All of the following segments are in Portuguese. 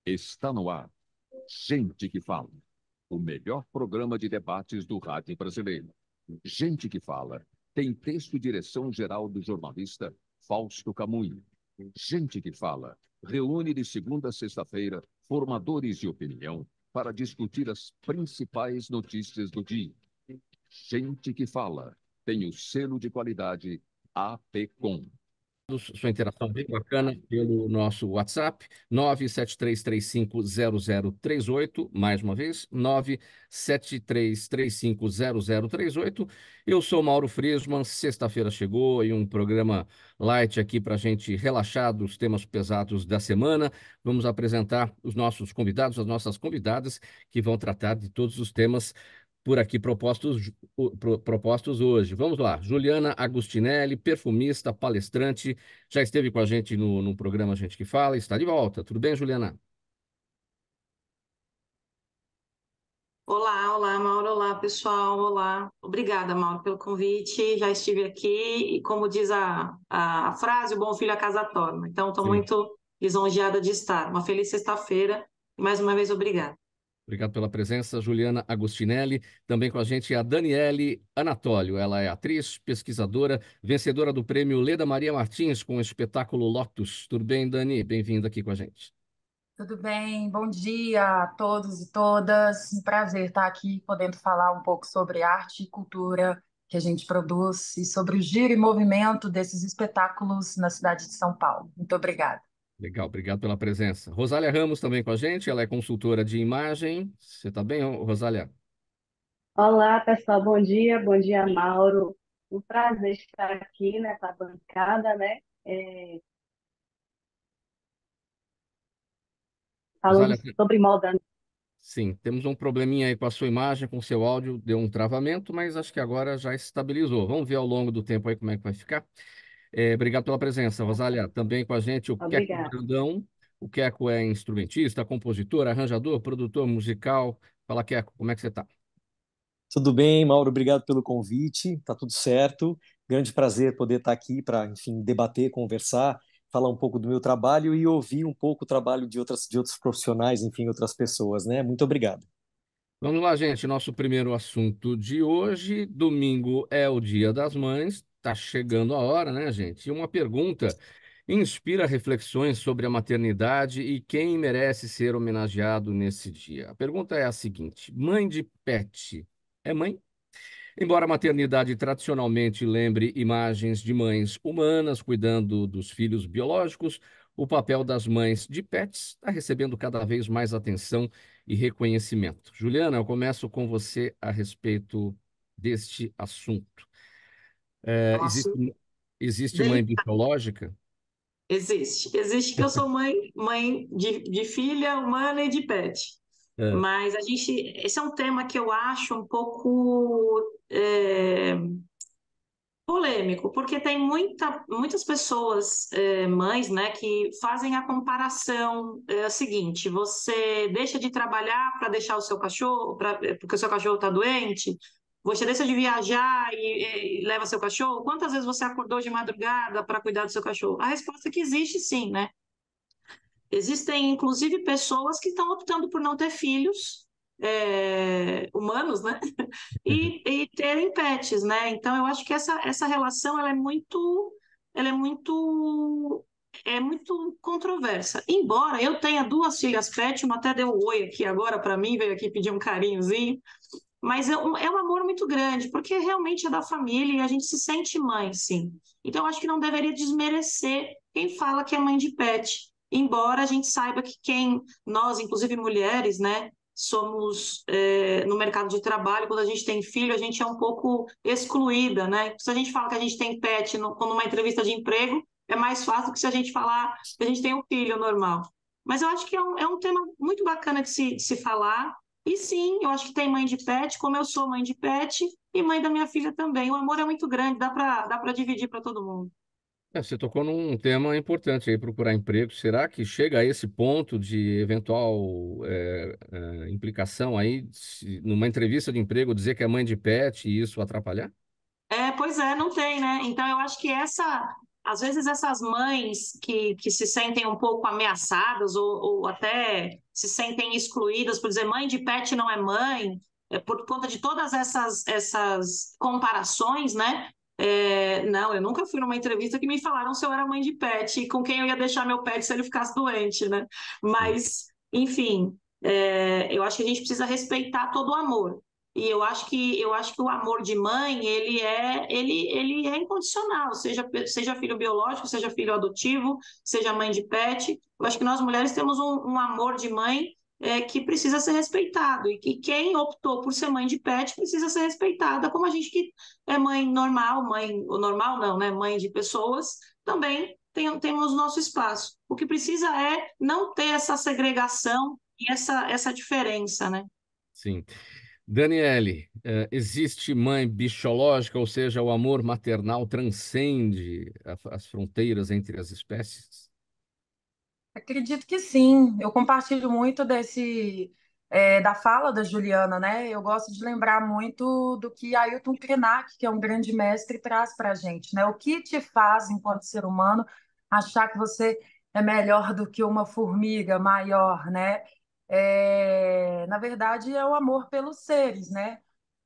Está no ar. Gente que Fala. O melhor programa de debates do rádio brasileiro. Gente que Fala. Tem texto e direção geral do jornalista Fausto Camunha. Gente que Fala. Reúne de segunda a sexta-feira formadores de opinião para discutir as principais notícias do dia. Gente que Fala. Tem o selo de qualidade APCOM. Sua interação bem bacana pelo nosso WhatsApp, 973350038, mais uma vez, 973350038. Eu sou Mauro Friesman, sexta-feira chegou e um programa light aqui para a gente relaxar dos temas pesados da semana. Vamos apresentar os nossos convidados, as nossas convidadas, que vão tratar de todos os temas por aqui propostos hoje. Vamos lá, Juliana Agostinelli, perfumista, palestrante, já esteve com a gente no programa Gente que Fala, está de volta. Tudo bem, Juliana? Olá, olá, Mauro, olá, pessoal, olá. Obrigada, Mauro, pelo convite. Já estive aqui e, como diz a frase, o bom filho a casa torna. Então, estou Sim. muito lisonjeada de estar. Uma feliz sexta-feira e, mais uma vez, obrigada. Obrigado pela presença, Juliana Agostinelli. Também com a gente a Daniele Anatólio. Ela é atriz, pesquisadora, vencedora do prêmio Leda Maria Martins com o espetáculo Lotus. Tudo bem, Dani? Bem-vinda aqui com a gente. Tudo bem? Bom dia a todos e todas. Um prazer estar aqui podendo falar um pouco sobre arte e cultura que a gente produz e sobre o giro e movimento desses espetáculos na cidade de São Paulo. Muito obrigada. Legal, obrigado pela presença. Rosália Ramos também com a gente, ela é consultora de imagem. Você está bem, Rosália? Olá, pessoal, bom dia, Mauro. Um prazer estar aqui nessa bancada, né? Falando Rosália, sobre moda. sim, temos um probleminha aí com a sua imagem, com o seu áudio, deu um travamento, mas acho que agora já estabilizou. Vamos ver ao longo do tempo aí como é que vai ficar. Obrigado pela presença, Rosália. Também com a gente o Queco Obrigada. Brandão. O Queco é instrumentista, compositor, arranjador, produtor musical. Fala, Queco, como é que você está? Tudo bem, Mauro? Obrigado pelo convite. Tá tudo certo. Grande prazer poder estar aqui para, enfim, debater, conversar, falar um pouco do meu trabalho e ouvir um pouco o trabalho de outros profissionais, enfim, outras pessoas, né? Muito obrigado. Vamos lá, gente. Nosso primeiro assunto de hoje. Domingo é o Dia das Mães. Tá chegando a hora, né, gente? E uma pergunta inspira reflexões sobre a maternidade e quem merece ser homenageado nesse dia. A pergunta é a seguinte: mãe de pet é mãe? Embora a maternidade tradicionalmente lembre imagens de mães humanas cuidando dos filhos biológicos, o papel das mães de pets está recebendo cada vez mais atenção e reconhecimento. Juliana, eu começo com você a respeito deste assunto. É, Nossa, existe mãe delicado. biológica? Existe que eu sou mãe de filha humana e de pet. É. Mas esse é um tema que eu acho um pouco polêmico, porque tem muitas pessoas, mães, né, que fazem a comparação, seguinte: você deixa de trabalhar para deixar o seu cachorro, porque o seu cachorro está doente, você deixa de viajar e leva seu cachorro. Quantas vezes você acordou de madrugada para cuidar do seu cachorro? A resposta é que existe sim, né? Existem, inclusive, pessoas que estão optando por não ter filhos, humanos, né? E terem pets, né? Então, eu acho que essa relação ela é muito controversa. Embora eu tenha duas filhas pet, uma até deu um oi aqui agora para mim, veio aqui pedir um carinhozinho, mas é um amor muito grande, porque realmente é da família e a gente se sente mãe, sim. Então, eu acho que não deveria desmerecer quem fala que é mãe de pet, embora a gente saiba que nós, inclusive mulheres, né, somos, no mercado de trabalho, quando a gente tem filho, a gente é um pouco excluída, né? Se a gente fala que a gente tem pet numa entrevista de emprego, é mais fácil do que se a gente falar que a gente tem um filho normal. Mas eu acho que é um tema muito bacana de se falar. E sim, eu acho que tem mãe de pet, como eu sou mãe de pet, e mãe da minha filha também. O amor é muito grande, dá para dividir para todo mundo. Você tocou num tema importante aí, procurar emprego. Será que chega a esse ponto de eventual implicação aí, numa entrevista de emprego, dizer que é mãe de pet e isso atrapalhar? Pois é, não tem, né? Então eu acho que às vezes essas mães que se sentem um pouco ameaçadas ou até se sentem excluídas por dizer mãe de pet não é mãe, por conta de todas essas comparações, né? Não, eu nunca fui numa entrevista que me falaram se eu era mãe de pet e com quem eu ia deixar meu pet se ele ficasse doente, né? Mas, enfim, eu acho que a gente precisa respeitar todo o amor. E eu acho que o amor de mãe, ele é incondicional, seja filho biológico, seja filho adotivo, seja mãe de pet. Eu acho que nós mulheres temos um amor de mãe que precisa ser respeitado. E que quem optou por ser mãe de pet precisa ser respeitada, como a gente que é mãe normal, ou normal não, né? Mãe de pessoas, também temos nosso espaço. O que precisa é não ter essa segregação e essa diferença, né? Sim. Daniele, existe mãe biológica, ou seja, o amor maternal transcende as fronteiras entre as espécies? Acredito que sim. Eu compartilho muito da fala da Juliana, né? Eu gosto de lembrar muito do que Ailton Krenak, que é um grande mestre, traz para a gente, né? O que te faz, enquanto ser humano, achar que você é melhor do que uma formiga maior, né? Na verdade, é o amor pelos seres, né?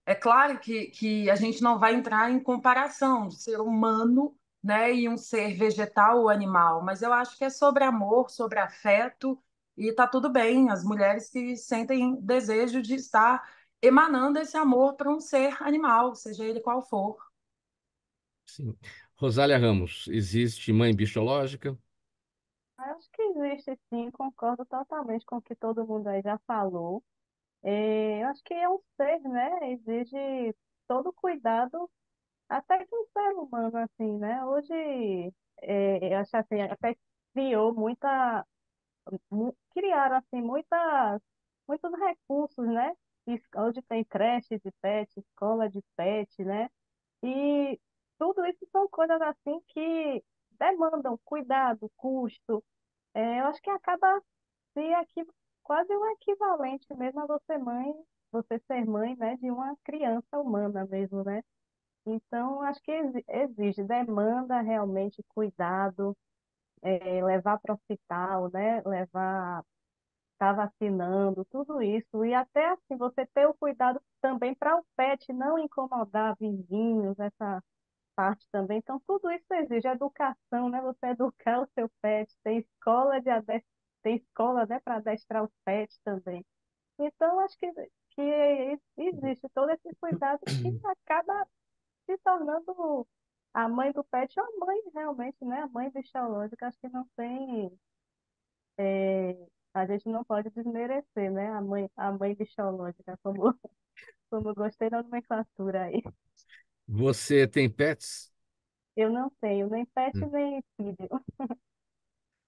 É claro que a gente não vai entrar em comparação de ser humano, né, e um ser vegetal ou animal, mas eu acho que é sobre amor, sobre afeto, e tá tudo bem. As mulheres que sentem desejo de estar emanando esse amor para um ser animal, seja ele qual for. Sim. Rosália Ramos, existe mãe biológica? Acho que existe sim, concordo totalmente com o que todo mundo aí já falou. Eu acho que é um ser, né? Exige todo cuidado, até que um ser humano, assim, né? Hoje, eu acho assim, até criou criaram, assim, muitos recursos, né? Hoje tem creche de pet, escola de pet, né? E tudo isso são coisas, assim, que demandam cuidado, custo. Eu acho que acaba se aqui quase um equivalente mesmo a você ser mãe, né, de uma criança humana mesmo, né? Então, acho que exige, demanda realmente cuidado, levar para o hospital, né? Levar, estar vacinando, tudo isso. E até assim, você ter o cuidado também para o pet não incomodar vizinhos, essa parte também. Então, tudo isso exige educação, né? Você educar o seu pet, tem escola, né, para adestrar os pets também. Então, acho que existe todo esse cuidado que acaba se tornando a mãe do pet ou a mãe realmente, né? A mãe biológica, acho que não tem. A gente não pode desmerecer, né? A mãe biológica, como eu gostei da nomenclatura aí. Você tem pets? Eu não tenho nem pet Hum. nem filho.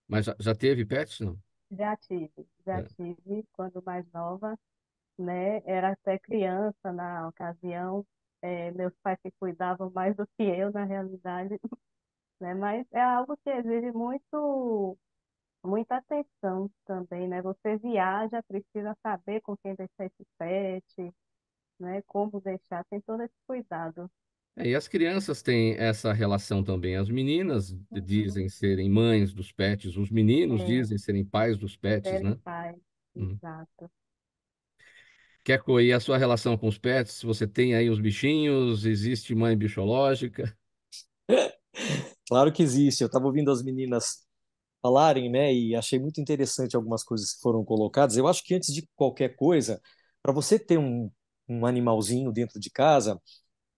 Mas já teve pets, não? Já É. tive quando mais nova, né? Era até criança na ocasião. Meus pais que cuidavam mais do que eu, na realidade, né? Mas é algo que exige muita atenção também, né? Você viaja, precisa saber com quem deixar esse pet, né? Como deixar, tem todo esse cuidado. E as crianças têm essa relação também. As meninas Uhum. dizem serem mães dos pets, os meninos É, dizem serem pais dos pets, serem né? pais, Hum. exato. Keko, e a sua relação com os pets? Você tem aí os bichinhos? Existe mãe biológica? Claro que existe. Eu estava ouvindo as meninas falarem, né, e achei muito interessante algumas coisas que foram colocadas. Eu acho que antes de qualquer coisa, para você ter um animalzinho dentro de casa,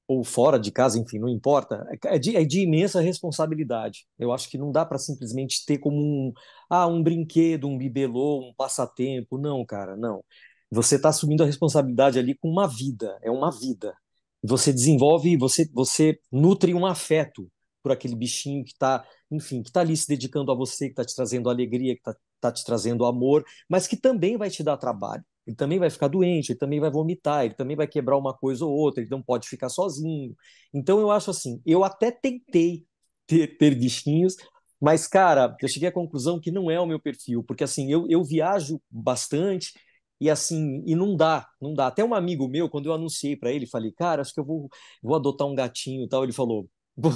ou fora de casa, enfim, não importa, é de imensa responsabilidade. Eu acho que não dá para simplesmente ter como um brinquedo, um bibelô, um passatempo. Não, cara, não. Você está assumindo a responsabilidade ali com uma vida, é uma vida. Você desenvolve, você nutre um afeto por aquele bichinho que está, enfim, que está ali se dedicando a você, que está te trazendo alegria, que está te trazendo amor, mas que também vai te dar trabalho. Ele também vai ficar doente, ele também vai vomitar, ele também vai quebrar uma coisa ou outra, ele não pode ficar sozinho. Então eu acho assim, eu até tentei ter bichinhos, mas, cara, eu cheguei à conclusão que não é o meu perfil, porque assim, eu viajo bastante e assim, e não dá, não dá. Até um amigo meu, quando eu anunciei para ele, falei, cara, acho que eu vou adotar um gatinho e tal, ele falou,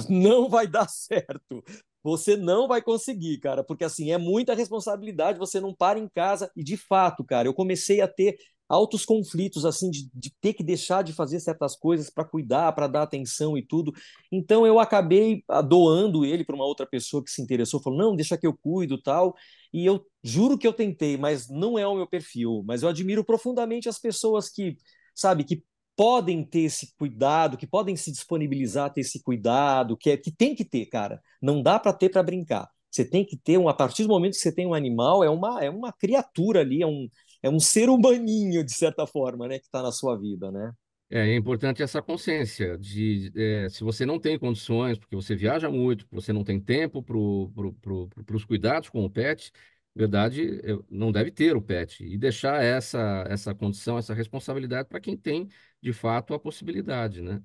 Não vai dar certo. Você não vai conseguir, cara, porque assim, é muita responsabilidade, você não para em casa. E de fato, cara, eu comecei a ter altos conflitos, assim, de ter que deixar de fazer certas coisas para cuidar, para dar atenção e tudo. Então eu acabei doando ele para uma outra pessoa que se interessou, falou, não, deixa que eu cuido, tal. E eu juro que eu tentei, mas não é o meu perfil. Mas eu admiro profundamente as pessoas que, sabe, que podem ter esse cuidado, que podem se disponibilizar a ter esse cuidado, que tem que ter, cara. Não dá para ter para brincar. Você tem que ter, a partir do momento que você tem um animal, é uma criatura ali, é um ser humaninho, de certa forma, né, que está na sua vida, né? É importante essa consciência de se você não tem condições, porque você viaja muito, você não tem tempo para os cuidados com o pet, verdade, não deve ter o pet e deixar essa condição, essa responsabilidade para quem tem de fato a possibilidade, né?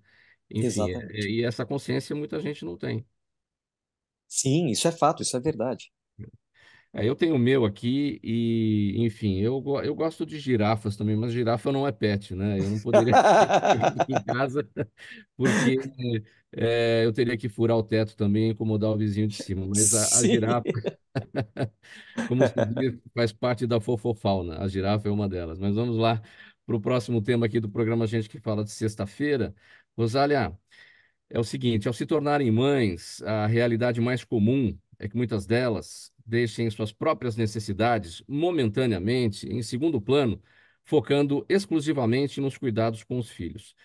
Enfim, Exatamente. e essa consciência muita gente não tem. Sim, isso é fato, isso é verdade. Eu tenho o meu aqui e, enfim, eu gosto de girafas também, mas girafa não é pet, né? Eu não poderia ter aqui em casa porque eu teria que furar o teto também e incomodar o vizinho de cima. Mas a Sim. girafa, como se diz, faz parte da fofofauna. A girafa é uma delas. Mas vamos lá para o próximo tema aqui do programa Gente que Fala de sexta-feira. Rosália, é o seguinte, ao se tornarem mães, a realidade mais comum é que muitas delas deixem suas próprias necessidades momentaneamente em segundo plano, focando exclusivamente nos cuidados com os filhos.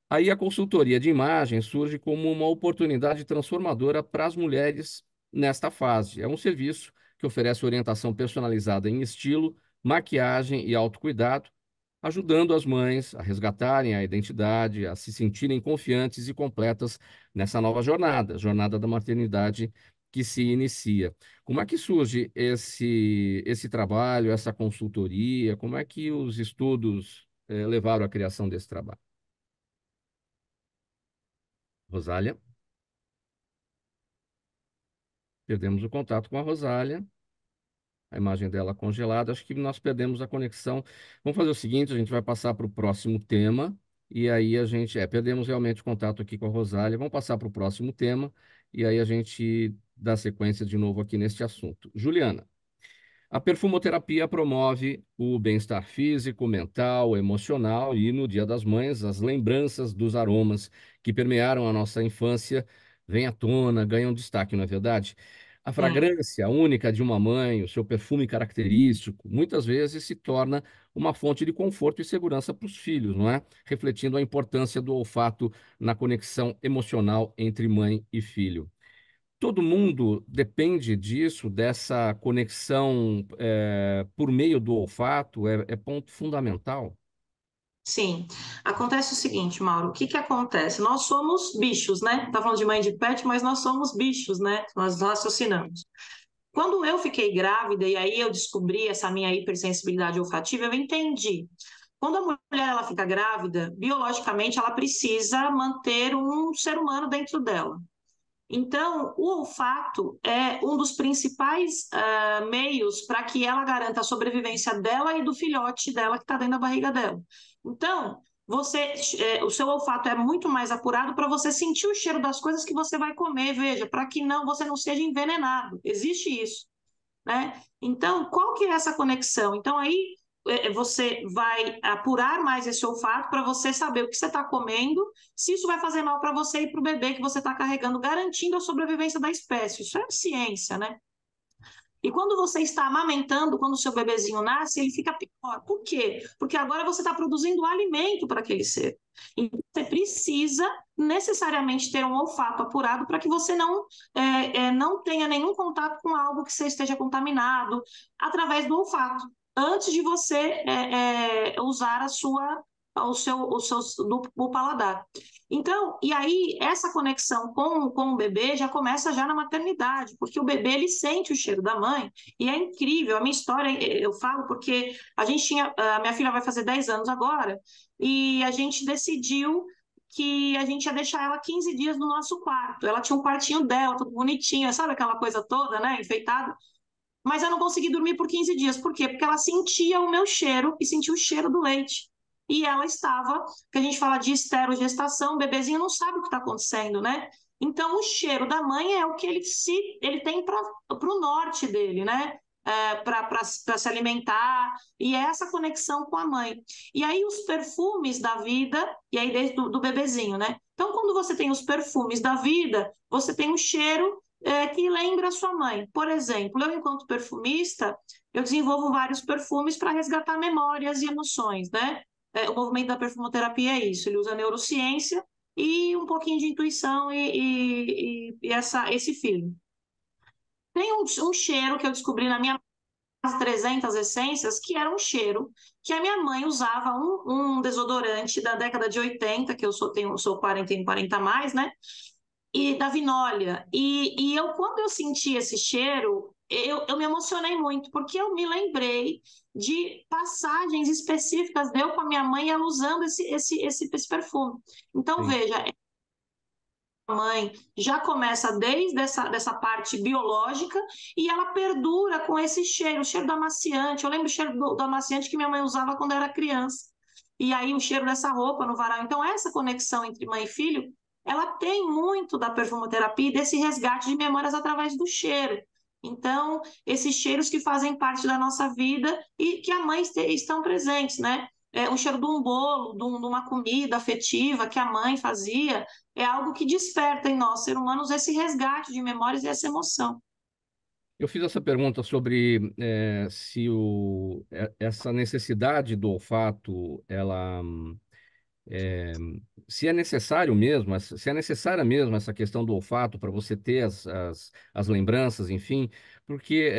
Aí a consultoria de imagem surge como uma oportunidade transformadora para as mulheres nesta fase. É um serviço que oferece orientação personalizada em estilo, maquiagem e autocuidado, ajudando as mães a resgatarem a identidade, a se sentirem confiantes e completas nessa nova jornada, jornada da maternidade que se inicia. Como é que surge esse trabalho, essa consultoria? Como é que os estudos levaram à criação desse trabalho? Rosália? Perdemos o contato com a Rosália, a imagem dela congelada. Acho que nós perdemos a conexão. Vamos fazer o seguinte: a gente vai passar para o próximo tema, e aí a gente. Perdemos realmente o contato aqui com a Rosália. Vamos passar para o próximo tema, e aí a gente dá sequência de novo aqui neste assunto. Juliana. A perfumoterapia promove o bem-estar físico, mental, emocional e, no Dia das Mães, as lembranças dos aromas que permearam a nossa infância vêm à tona, ganham destaque, não é verdade? A Sim. fragrância única de uma mãe, o seu perfume característico, muitas vezes se torna uma fonte de conforto e segurança para os filhos, não é? Refletindo a importância do olfato na conexão emocional entre mãe e filho. Todo mundo depende disso, dessa conexão por meio do olfato, é ponto fundamental. Sim, acontece o seguinte, Mauro, o que que acontece? Nós somos bichos, né? Tá falando de mãe de pet, mas nós somos bichos, né? Nós raciocinamos. Quando eu fiquei grávida e aí eu descobri essa minha hipersensibilidade olfativa, eu entendi. Quando a mulher ela fica grávida, biologicamente ela precisa manter um ser humano dentro dela. Então, o olfato é um dos principais meios para que ela garanta a sobrevivência dela e do filhote dela que está dentro da barriga dela. Então, o seu olfato é muito mais apurado para você sentir o cheiro das coisas que você vai comer, veja, para que você não seja envenenado. Existe isso, né? Então, qual que é essa conexão? Então, aí você vai apurar mais esse olfato para você saber o que você está comendo, se isso vai fazer mal para você e para o bebê que você está carregando, garantindo a sobrevivência da espécie. Isso é ciência, né? E quando você está amamentando, quando o seu bebezinho nasce, ele fica pior. Por quê? Porque agora você está produzindo alimento para aquele ser. Então, você precisa necessariamente ter um olfato apurado para que você não tenha nenhum contato com algo que você esteja contaminado através do olfato, antes de você usar o paladar. Então, e aí, essa conexão com o bebê já começa já na maternidade, porque o bebê, ele sente o cheiro da mãe, e é incrível, a minha história, eu falo porque a minha filha vai fazer 10 anos agora, e a gente decidiu que a gente ia deixar ela 15 dias no nosso quarto. Ela tinha um quartinho dela, tudo bonitinho, sabe aquela coisa toda, né, enfeitada? Mas eu não consegui dormir por 15 dias. Por quê? Porque ela sentia o meu cheiro e sentia o cheiro do leite. E ela estava, que a gente fala de esterogestação, o bebezinho não sabe o que está acontecendo, né? Então, o cheiro da mãe é o que ele tem para o norte dele, né? Para se alimentar, e é essa conexão com a mãe. E aí, os perfumes da vida, e aí desde do bebezinho, né? Então, quando você tem os perfumes da vida, você tem um cheiro que lembra a sua mãe. Por exemplo, eu, enquanto perfumista, eu desenvolvo vários perfumes para resgatar memórias e emoções, né? O movimento da perfumoterapia é isso, ele usa neurociência e um pouquinho de intuição e esse feeling. Tem um cheiro que eu descobri na minha 300 essências, que era um cheiro que a minha mãe usava, um desodorante da década de 80, que eu sou 40, tenho 40 a mais, né? E da Vinólia. E eu, quando eu senti esse cheiro, eu me emocionei muito, porque eu me lembrei de passagens específicas de eu com a minha mãe, ela usando esse perfume. Então, Sim. veja, mãe já começa desde dessa parte biológica e ela perdura com esse cheiro, o cheiro do amaciante. Eu lembro o cheiro do amaciante que minha mãe usava quando eu era criança. E aí o cheiro dessa roupa no varal. Então, essa conexão entre mãe e filho, ela tem muito da perfumoterapia e desse resgate de memórias através do cheiro. Então, esses cheiros que fazem parte da nossa vida e que a mãe estão presentes, né? O cheiro de um bolo, de uma comida afetiva que a mãe fazia, é algo que desperta em nós, seres humanos, esse resgate de memórias e essa emoção. Eu fiz essa pergunta sobre se essa necessidade do olfato, ela é, se é necessário mesmo, se é necessária mesmo essa questão do olfato para você ter as lembranças, enfim, porque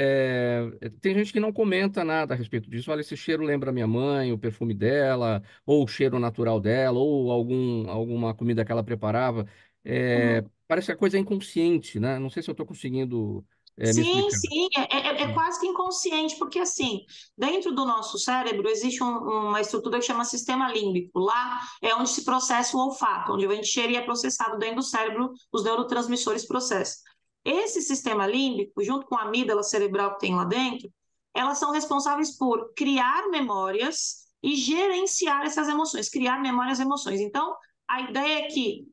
tem gente que não comenta nada a respeito disso. Olha, esse cheiro lembra minha mãe, o perfume dela, ou o cheiro natural dela, ou alguma comida que ela preparava. Uhum. Parece que a coisa é inconsciente, né? Não sei se eu estou conseguindo me Sim, explicar. sim, é quase que inconsciente, porque assim, dentro do nosso cérebro existe uma estrutura que chama sistema límbico. Lá é onde se processa o olfato, onde a gente cheira e é processado dentro do cérebro, os neurotransmissores processam. Esse sistema límbico, junto com a amígdala cerebral que tem lá dentro, elas são responsáveis por criar memórias e gerenciar essas emoções, criar memórias e emoções. Então, a ideia é que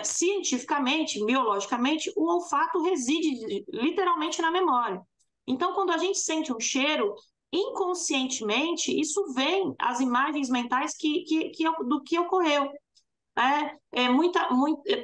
cientificamente, biologicamente, o olfato reside literalmente na memória. Então, quando a gente sente um cheiro, inconscientemente, isso vem as imagens mentais do que ocorreu.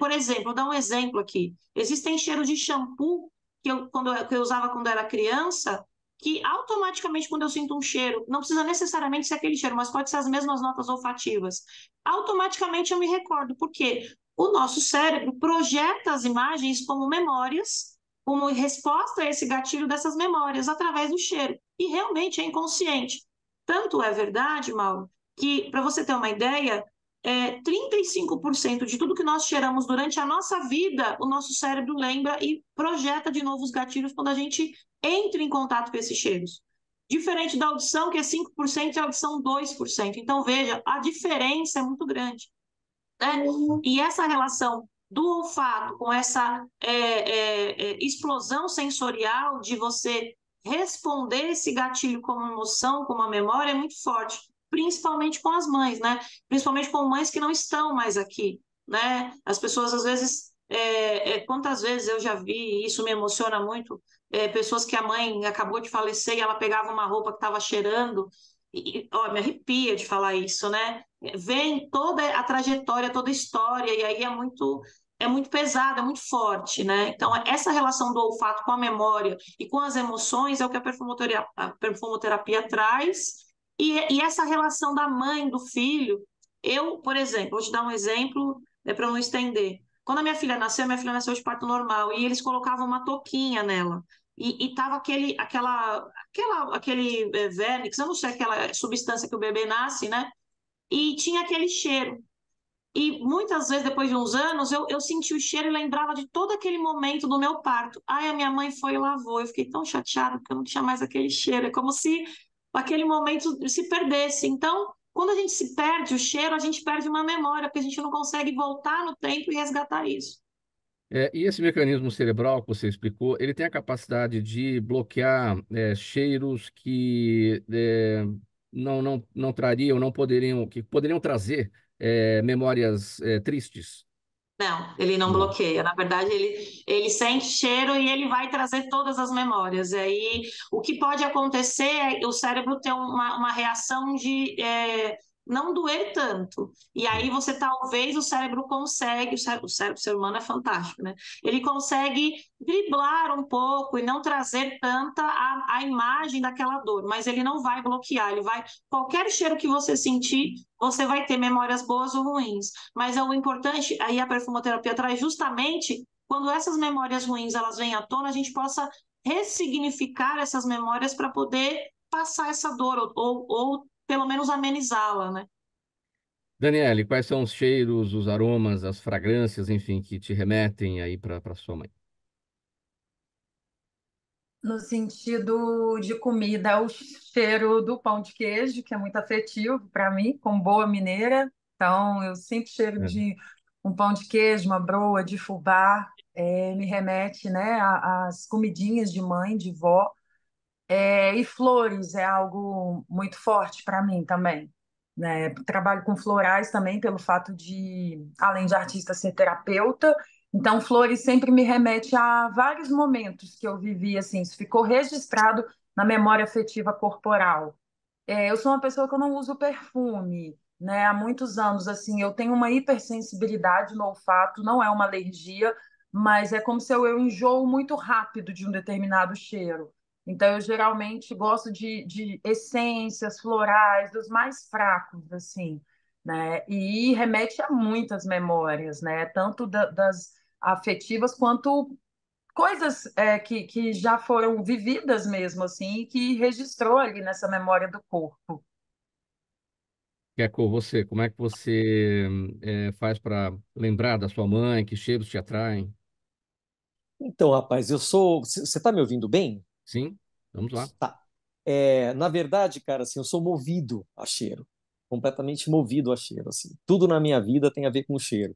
Por exemplo, vou dar um exemplo aqui. Existem cheiros de shampoo que eu usava quando era criança, que automaticamente, quando eu sinto um cheiro, não precisa necessariamente ser aquele cheiro, mas pode ser as mesmas notas olfativas. Automaticamente eu me recordo, porque o nosso cérebro projeta as imagens como memórias, como resposta a esse gatilho dessas memórias, através do cheiro. E realmente é inconsciente. Tanto é verdade, Mauro, que, para você ter uma ideia, 35% de tudo que nós cheiramos durante a nossa vida, o nosso cérebro lembra e projeta de novo os gatilhos quando a gente entra em contato com esses cheiros. Diferente da audição, que é 5%, e a audição 2%. Então, veja, a diferença é muito grande. Né? E essa relação do olfato com essa explosão sensorial de você responder esse gatilho como emoção, como uma memória, é muito forte, principalmente com as mães, né? Principalmente com mães que não estão mais aqui, né? As pessoas, às vezes, quantas vezes eu já vi, e isso me emociona muito, pessoas que a mãe acabou de falecer e ela pegava uma roupa que estava cheirando, me arrepia de falar isso, né? Vem toda a trajetória, toda a história, e aí é muito pesado, é muito forte, né? Então, essa relação do olfato com a memória e com as emoções é o que a perfumoterapia traz, e essa relação da mãe, do filho. Eu, por exemplo, vou te dar um exemplo, para não estender. Quando a minha filha nasceu de parto normal, e eles colocavam uma touquinha nela. E tava aquele vernix, eu não sei, aquela substância que o bebê nasce, né? E tinha aquele cheiro. E muitas vezes, depois de uns anos, eu senti o cheiro e lembrava de todo aquele momento do meu parto. Ai, a minha mãe foi e lavou. Eu fiquei tão chateada porque eu não tinha mais aquele cheiro. É como se aquele momento se perdesse. Então, quando a gente se perde o cheiro, a gente perde uma memória, porque a gente não consegue voltar no tempo e resgatar isso. E esse mecanismo cerebral que você explicou, ele tem a capacidade de bloquear cheiros que não trariam, não poderiam, que poderiam trazer memórias tristes. Não, ele não Não. bloqueia. Na verdade, ele sente cheiro e ele vai trazer todas as memórias. E aí, o que pode acontecer é o cérebro ter uma reação de não doer tanto. E aí você talvez o cérebro consegue, o ser humano é fantástico, né? Ele consegue driblar um pouco e não trazer tanta a imagem daquela dor, mas ele não vai bloquear, ele vai. Qualquer cheiro que você sentir, você vai ter memórias boas ou ruins. Mas é o importante, aí a perfumoterapia traz justamente quando essas memórias ruins elas vêm à tona, a gente possa ressignificar essas memórias para poder passar essa dor ou pelo menos amenizá-la, né? Daniele, quais são os cheiros, os aromas, as fragrâncias, enfim, que te remetem aí para sua mãe? No sentido de comida, o cheiro do pão de queijo, que é muito afetivo para mim, com boa mineira. Então, eu sinto cheiro É. de um pão de queijo, uma broa de fubá, me remete, né, às comidinhas de mãe, de vó. E flores é algo muito forte para mim também, né? Trabalho com florais também pelo fato de, além de artista, ser terapeuta. Então, flores sempre me remete a vários momentos que eu vivi, assim, isso ficou registrado na memória afetiva corporal. Eu sou uma pessoa que eu não uso perfume, né? Há muitos anos, assim, eu tenho uma hipersensibilidade no olfato, não é uma alergia, mas é como se eu enjoo muito rápido de um determinado cheiro. Então, eu geralmente gosto de essências florais, dos mais fracos, assim, né? E remete a muitas memórias, né? Tanto das afetivas quanto coisas que já foram vividas mesmo, assim, e que registrou ali nessa memória do corpo. Keco, você, como é que você faz para lembrar da sua mãe? Que cheiros te atraem? Então, rapaz, eu sou. Você está me ouvindo bem? Sim? Vamos lá. Tá. Na verdade, cara, assim, eu sou movido a cheiro. Completamente movido a cheiro, assim. Tudo na minha vida tem a ver com cheiro.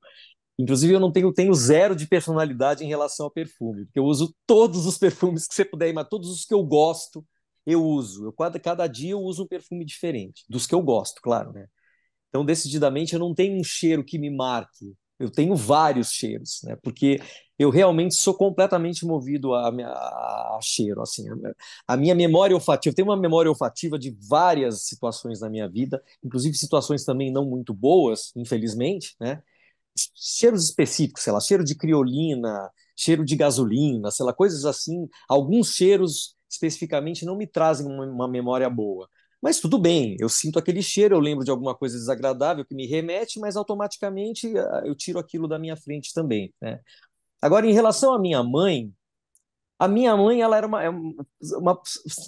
Inclusive, eu não tenho zero de personalidade em relação ao perfume, porque eu uso todos os perfumes que você puder imaginar, todos os que eu gosto, eu uso. Cada dia eu uso um perfume diferente, dos que eu gosto, claro, né? Então, decididamente, eu não tenho um cheiro que me marque. Eu tenho vários cheiros, né? Porque eu realmente sou completamente movido a cheiro, assim. A minha memória olfativa, eu tenho uma memória olfativa de várias situações na minha vida, inclusive situações também não muito boas, infelizmente, né? Cheiros específicos, sei lá, cheiro de criolina, cheiro de gasolina, sei lá, coisas assim. Alguns cheiros especificamente não me trazem uma memória boa. Mas tudo bem, eu sinto aquele cheiro, eu lembro de alguma coisa desagradável que me remete, mas automaticamente eu tiro aquilo da minha frente também, né? Agora, em relação à minha mãe, a minha mãe, ela era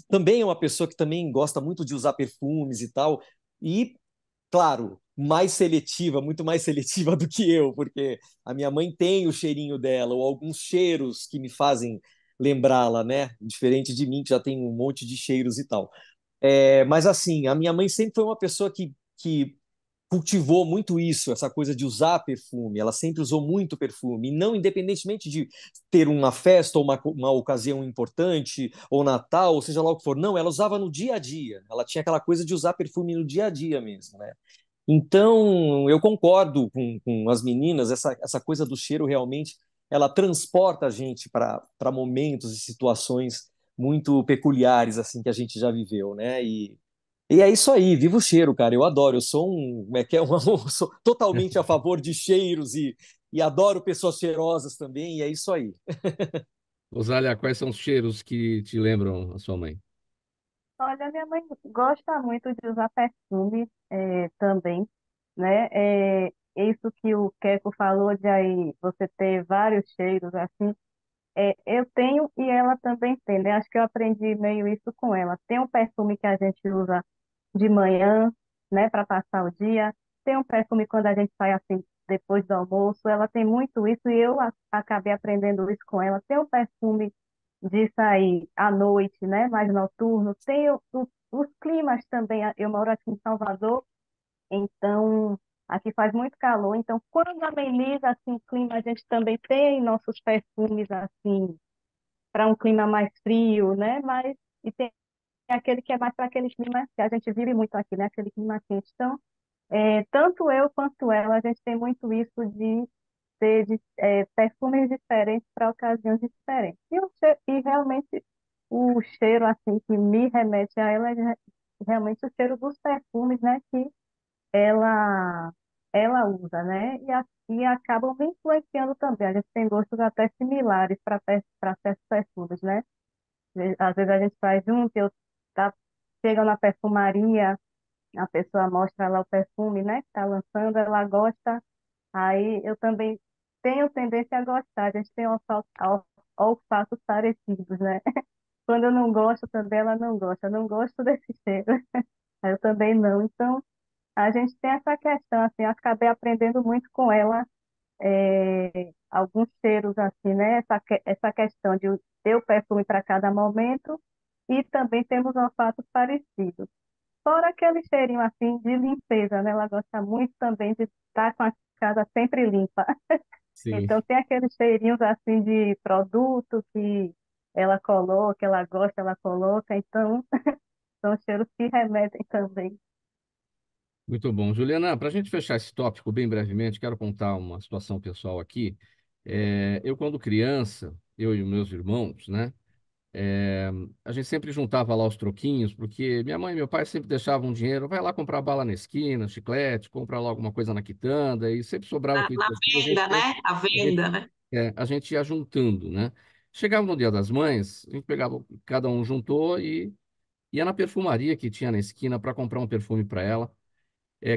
também é uma pessoa que também gosta muito de usar perfumes e tal, e claro, mais seletiva, muito mais seletiva do que eu, porque a minha mãe tem o cheirinho dela, ou alguns cheiros que me fazem lembrá-la, né? Diferente de mim, que já tem um monte de cheiros e tal. Mas assim, a minha mãe sempre foi uma pessoa que cultivou muito isso, essa coisa de usar perfume. Ela sempre usou muito perfume, e não independentemente de ter uma festa ou uma ocasião importante, ou Natal, ou seja lá o que for. Não, ela usava no dia a dia. Ela tinha aquela coisa de usar perfume no dia a dia mesmo, né? Então, eu concordo com as meninas, essa coisa do cheiro realmente, ela transporta a gente para momentos e situações muito peculiares, assim, que a gente já viveu, né? E é isso aí, viva o cheiro, cara, eu adoro, eu sou como é que é, eu sou totalmente a favor de cheiros e adoro pessoas cheirosas também, e é isso aí. Rosália, quais são os cheiros que te lembram a sua mãe? Olha, minha mãe gosta muito de usar perfume também, né? Isso que o Keco falou de aí você ter vários cheiros assim, eu tenho e ela também tem, né? Acho que eu aprendi meio isso com ela. Tem um perfume que a gente usa de manhã, né, para passar o dia. Tem um perfume quando a gente sai assim depois do almoço. Ela tem muito isso e eu acabei aprendendo isso com ela. Tem um perfume de sair à noite, né, mais noturno. Tem os climas também. Eu moro aqui em Salvador, então aqui faz muito calor. Então, quando ameniza assim o clima, a gente também tem nossos perfumes assim para um clima mais frio, né? Mas e tem aquele que é mais para aquele clima que a gente vive muito aqui, né? Aquele clima quente. Então, tanto eu quanto ela, a gente tem muito isso de ter perfumes diferentes para ocasiões diferentes. E realmente o cheiro assim que me remete a ela é realmente o cheiro dos perfumes, né, que ela ela usa, né? E acabam me influenciando também. A gente tem gostos até similares para certos perfumes, né? Às vezes a gente faz junto, tá, chega na perfumaria, a pessoa mostra lá o perfume, né, que está lançando, ela gosta, aí eu também tenho tendência a gostar, a gente tem olfatos parecidos, né? Quando eu não gosto também, ela não gosta, eu não gosto desse cheiro, aí eu também não. Então, a gente tem essa questão, assim, eu acabei aprendendo muito com ela, alguns cheiros, assim, né? Essa questão de ter o perfume para cada momento e também temos olfatos parecidos. Fora aquele cheirinho, assim, de limpeza, né? Ela gosta muito também de estar com a casa sempre limpa. Sim. Então, tem aqueles cheirinhos, assim, de produto que ela coloca, ela gosta, ela coloca. Então, são cheiros que remetem também. Muito bom. Juliana, para a gente fechar esse tópico bem brevemente, quero contar uma situação pessoal aqui. Eu, quando criança, eu e os meus irmãos, né? É, a gente sempre juntava lá os troquinhos, porque minha mãe e meu pai sempre deixavam dinheiro, vai lá comprar bala na esquina, chiclete, compra lá alguma coisa na quitanda, e sempre sobrava aquele Na troquinho, venda, né? A a gente, venda, né? a gente ia juntando, né? Chegava no Dia das Mães, a gente pegava, cada um juntou e ia na perfumaria que tinha na esquina para comprar um perfume para ela,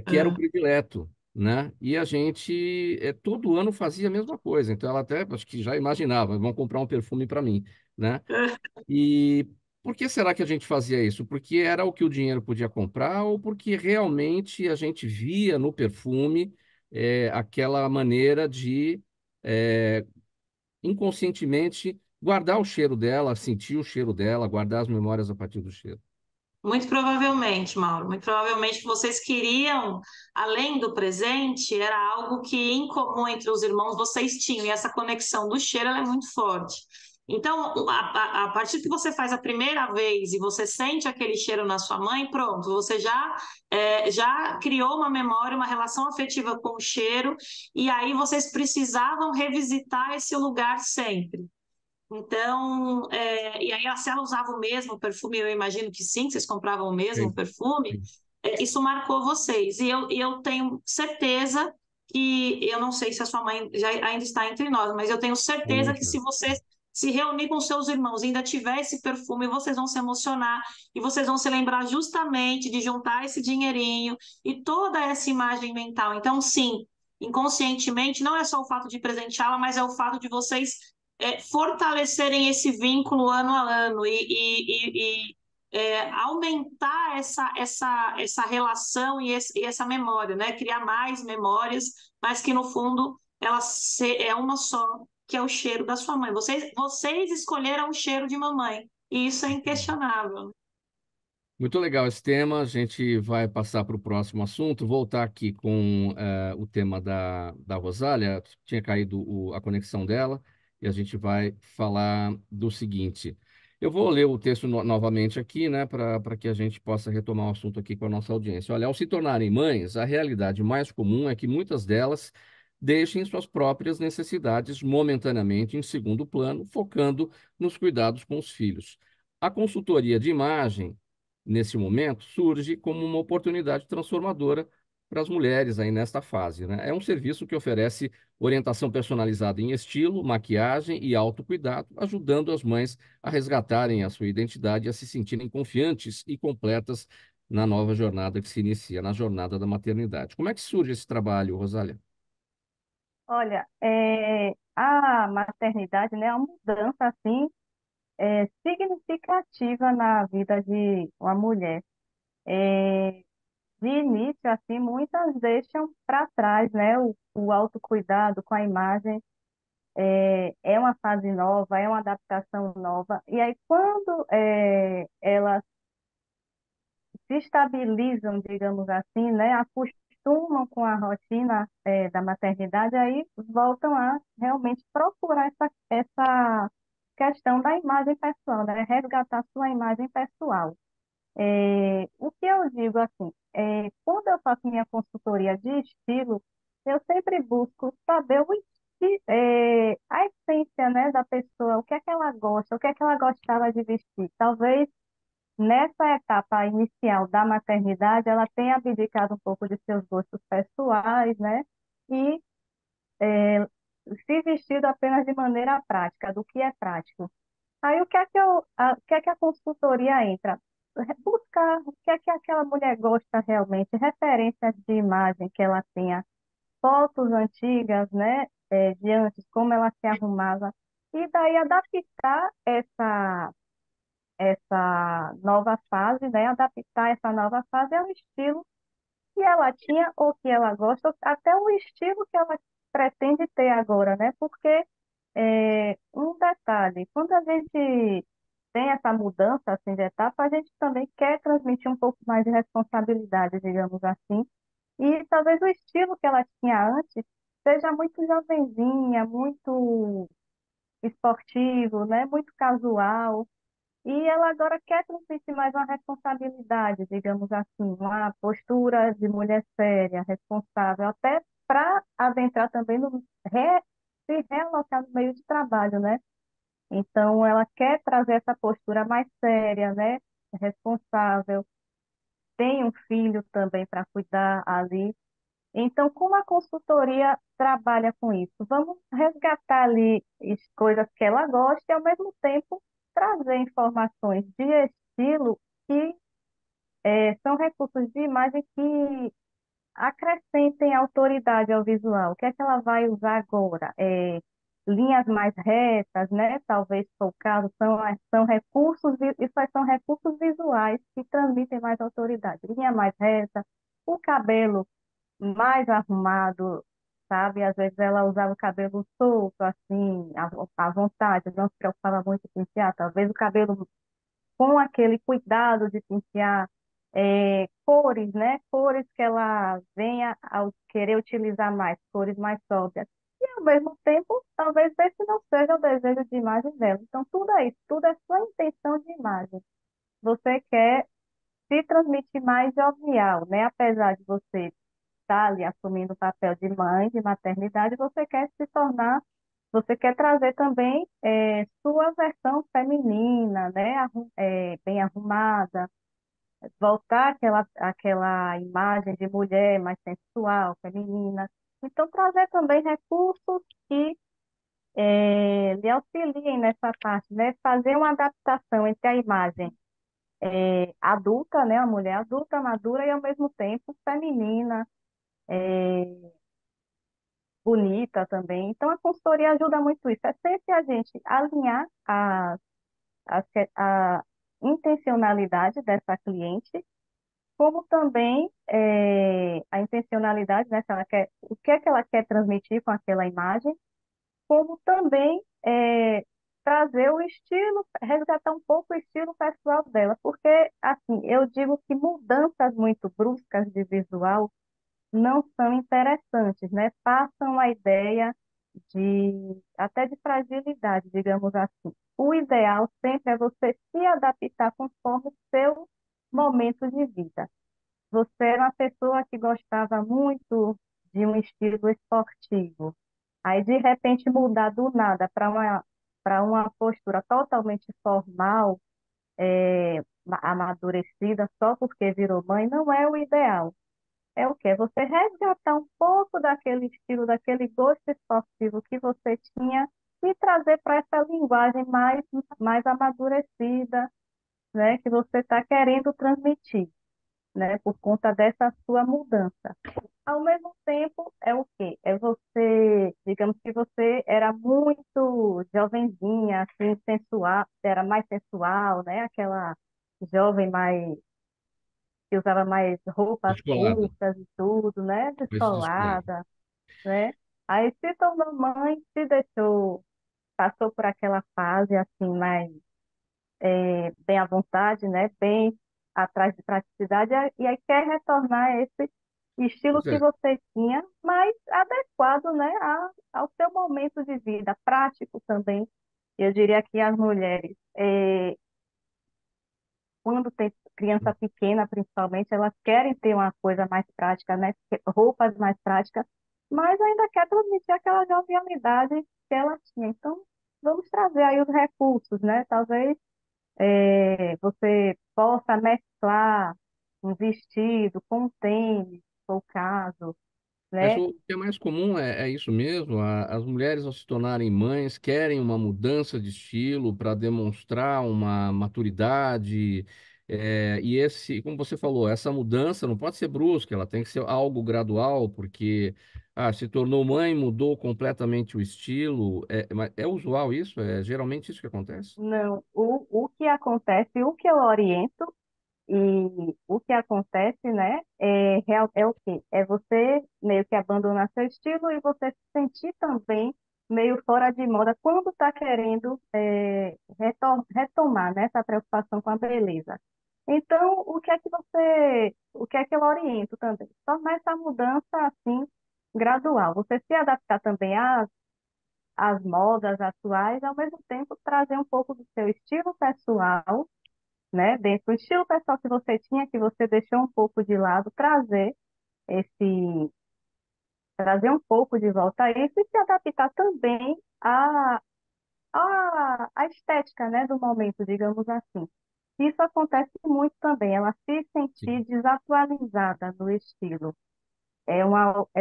que era o Ah, predileto, né? E a gente todo ano fazia a mesma coisa, então ela até acho que já imaginava, vão comprar um perfume para mim, né? ah. E por que será que a gente fazia isso? Porque era o que o dinheiro podia comprar ou porque realmente a gente via no perfume aquela maneira de inconscientemente guardar o cheiro dela, sentir o cheiro dela, guardar as memórias a partir do cheiro? Muito provavelmente, Mauro, muito provavelmente vocês queriam, além do presente, era algo que em comum entre os irmãos vocês tinham, e essa conexão do cheiro ela é muito forte. Então, a partir que você faz a primeira vez e você sente aquele cheiro na sua mãe, pronto, você já criou uma memória, uma relação afetiva com o cheiro, e aí vocês precisavam revisitar esse lugar sempre. Então, e aí se ela usava o mesmo perfume, eu imagino que sim, vocês compravam o mesmo Sim, perfume, sim. isso marcou vocês. E eu tenho certeza que, eu não sei se a sua mãe ainda está entre nós, mas eu tenho certeza que Outra. se você se reunir com seus irmãos e ainda tiver esse perfume, vocês vão se emocionar e vocês vão se lembrar justamente de juntar esse dinheirinho e toda essa imagem mental. Então, sim, inconscientemente, não é só o fato de presenteá-la, mas é o fato de vocês fortalecerem esse vínculo ano a ano e aumentar essa relação e essa memória, né? Criar mais memórias, mas que no fundo é uma só, que é o cheiro da sua mãe. Vocês escolheram o cheiro de mamãe, e isso é inquestionável. Muito legal esse tema. A gente vai passar para o próximo assunto, voltar aqui com o tema da Rosália. Tinha caído a conexão dela e a gente vai falar do seguinte. Eu vou ler o texto novamente aqui, né, para que a gente possa retomar o assunto aqui com a nossa audiência. Olha, ao se tornarem mães, a realidade mais comum é que muitas delas deixem suas próprias necessidades momentaneamente em segundo plano, focando nos cuidados com os filhos. A consultoria de imagem nesse momento, surge como uma oportunidade transformadora para as mulheres aí nesta fase, né? É um serviço que oferece orientação personalizada em estilo, maquiagem e autocuidado, ajudando as mães a resgatarem a sua identidade e a se sentirem confiantes e completas na nova jornada que se inicia, na jornada da maternidade. Como é que surge esse trabalho, Rosália? Olha, a maternidade, né, é uma mudança, assim, significativa na vida de uma mulher. É, de início, assim, muitas deixam para trás, né, o autocuidado com a imagem. É uma fase nova, é uma adaptação nova. E aí, quando elas se estabilizam, digamos assim, né, acostumam com a rotina, da maternidade, aí voltam a realmente procurar essa questão da imagem pessoal, né, resgatar sua imagem pessoal. O que eu digo assim, quando eu faço minha consultoria de estilo, eu sempre busco saber a essência, né, da pessoa, o que é que ela gosta, o que é que ela gostava de vestir. Talvez nessa etapa inicial da maternidade, ela tenha abdicado um pouco de seus gostos pessoais, né? E se vestido apenas de maneira prática, do que é prático. Aí o que é que a consultoria entra? Buscar o que é que aquela mulher gosta realmente, referências de imagem que ela tenha, fotos antigas, né, de antes, como ela se arrumava, e daí adaptar essa nova fase, né, adaptar essa nova fase ao estilo que ela tinha ou que ela gosta, ou até o estilo que ela pretende ter agora, né? Porque um detalhe, quando a gente tem essa mudança assim de etapa, a gente também quer transmitir um pouco mais de responsabilidade, digamos assim, e talvez o estilo que ela tinha antes seja muito jovenzinha, muito esportivo, né? Muito casual. E ela agora quer transmitir mais uma responsabilidade, digamos assim, uma postura de mulher séria, responsável, até para adentrar também se realocar no meio de trabalho, né? Então, ela quer trazer essa postura mais séria, né? Responsável, tem um filho também para cuidar ali. Então, como a consultoria trabalha com isso? Vamos resgatar ali coisas que ela gosta e, ao mesmo tempo, trazer informações de estilo que são recursos de imagem que acrescentem autoridade ao visual. O que é que ela vai usar agora? Linhas mais retas, né? Talvez, se for o caso, são recursos, isso aí são recursos visuais que transmitem mais autoridade. Linha mais reta, o cabelo mais arrumado, sabe? Às vezes ela usava o cabelo solto, assim, à vontade, não se preocupava muito em pentear. Talvez o cabelo com aquele cuidado de pentear, cores, né? Cores que ela venha a querer utilizar mais, cores mais sóbrias. E, ao mesmo tempo, talvez esse não seja o desejo de imagem dela. Então, tudo é isso, tudo é sua intenção de imagem. Você quer se transmitir mais jovial, né? Apesar de você está ali assumindo o papel de mãe, de maternidade, você quer trazer também sua versão feminina, né, bem arrumada, voltar àquela imagem de mulher mais sensual, feminina. Então, trazer também recursos que lhe auxiliem nessa parte, né, fazer uma adaptação entre a imagem adulta, né, a mulher adulta, madura e, ao mesmo tempo, feminina, é, bonita também. Então, a consultoria ajuda muito isso. É sempre a gente alinhar a intencionalidade dessa cliente, como também a intencionalidade, né, se ela quer, o que é que ela quer transmitir com aquela imagem, como também trazer o estilo, resgatar um pouco o estilo pessoal dela, porque, assim, eu digo que mudanças muito bruscas de visual não são interessantes, né? Passam a ideia até de fragilidade, digamos assim. O ideal sempre é você se adaptar conforme o seu momento de vida. Você era uma pessoa que gostava muito de um estilo esportivo. Aí, de repente, mudar do nada para uma postura totalmente formal, amadurecida, só porque virou mãe, não é o ideal. É o quê? É você resgatar um pouco daquele estilo, daquele gosto esportivo que você tinha e trazer para essa linguagem mais amadurecida, né, que você está querendo transmitir, né, por conta dessa sua mudança. Ao mesmo tempo, é o quê? É você, digamos que você era muito jovenzinha, assim, sensual, era mais sensual, né, aquela jovem mais que usava mais roupas Descolada. curtas e tudo, né? Mais descolada. Descolada, né? Aí se tornou mãe, se deixou, passou por aquela fase assim, mais bem à vontade, né? Bem atrás de praticidade, e aí quer retornar a esse estilo Pois que é. você tinha, mas adequado, né? Ao seu momento de vida, prático também. Eu diria que as mulheres quando tem criança pequena, principalmente, elas querem ter uma coisa mais prática, né? Roupas mais práticas, mas ainda quer transmitir aquela jovialidade que ela tinha. Então, vamos trazer aí os recursos, né? Talvez você possa mesclar um vestido com um tênis, se for o caso, Mas né? o que é mais comum é isso mesmo. As mulheres, ao se tornarem mães, querem uma mudança de estilo para demonstrar uma maturidade. E como você falou, essa mudança não pode ser brusca, ela tem que ser algo gradual, porque se tornou mãe, mudou completamente o estilo. Mas é usual isso? É geralmente isso que acontece? Não, o que acontece, o que eu oriento e o que acontece, né, é o quê? É você meio que abandonar seu estilo e você se sentir também meio fora de moda quando está querendo retomar, né, essa preocupação com a beleza. Então, o que é que eu oriento também? Tornar essa mudança assim gradual. Você se adaptar também às modas atuais, ao mesmo tempo trazer um pouco do seu estilo pessoal, né? Dentro do estilo pessoal que você tinha, que você deixou um pouco de lado, esse, trazer um pouco de volta a isso e se adaptar também à estética, né? Do momento, digamos assim. Isso acontece muito também, ela se sentir Sim. desatualizada no estilo. É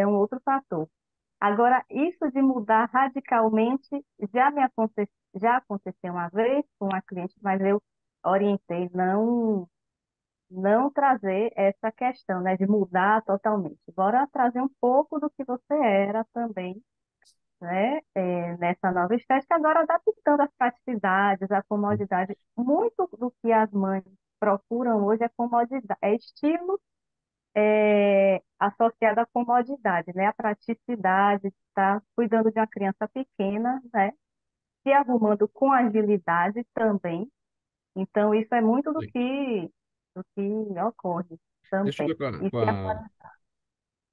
um outro fator. Agora, isso de mudar radicalmente já aconteceu uma vez com uma cliente, mas eu orientei não trazer essa questão, né, de mudar totalmente. Bora trazer um pouco do que você era também, né, nessa nova estética, agora adaptando as praticidades, a comodidade. Muito do que as mães procuram hoje é comodidade, é estilo associado à comodidade, né, a praticidade, de estar cuidando de uma criança pequena, né, se arrumando com agilidade também. Então, isso é muito do que ocorre Deixa eu também. ver com a, E com se a-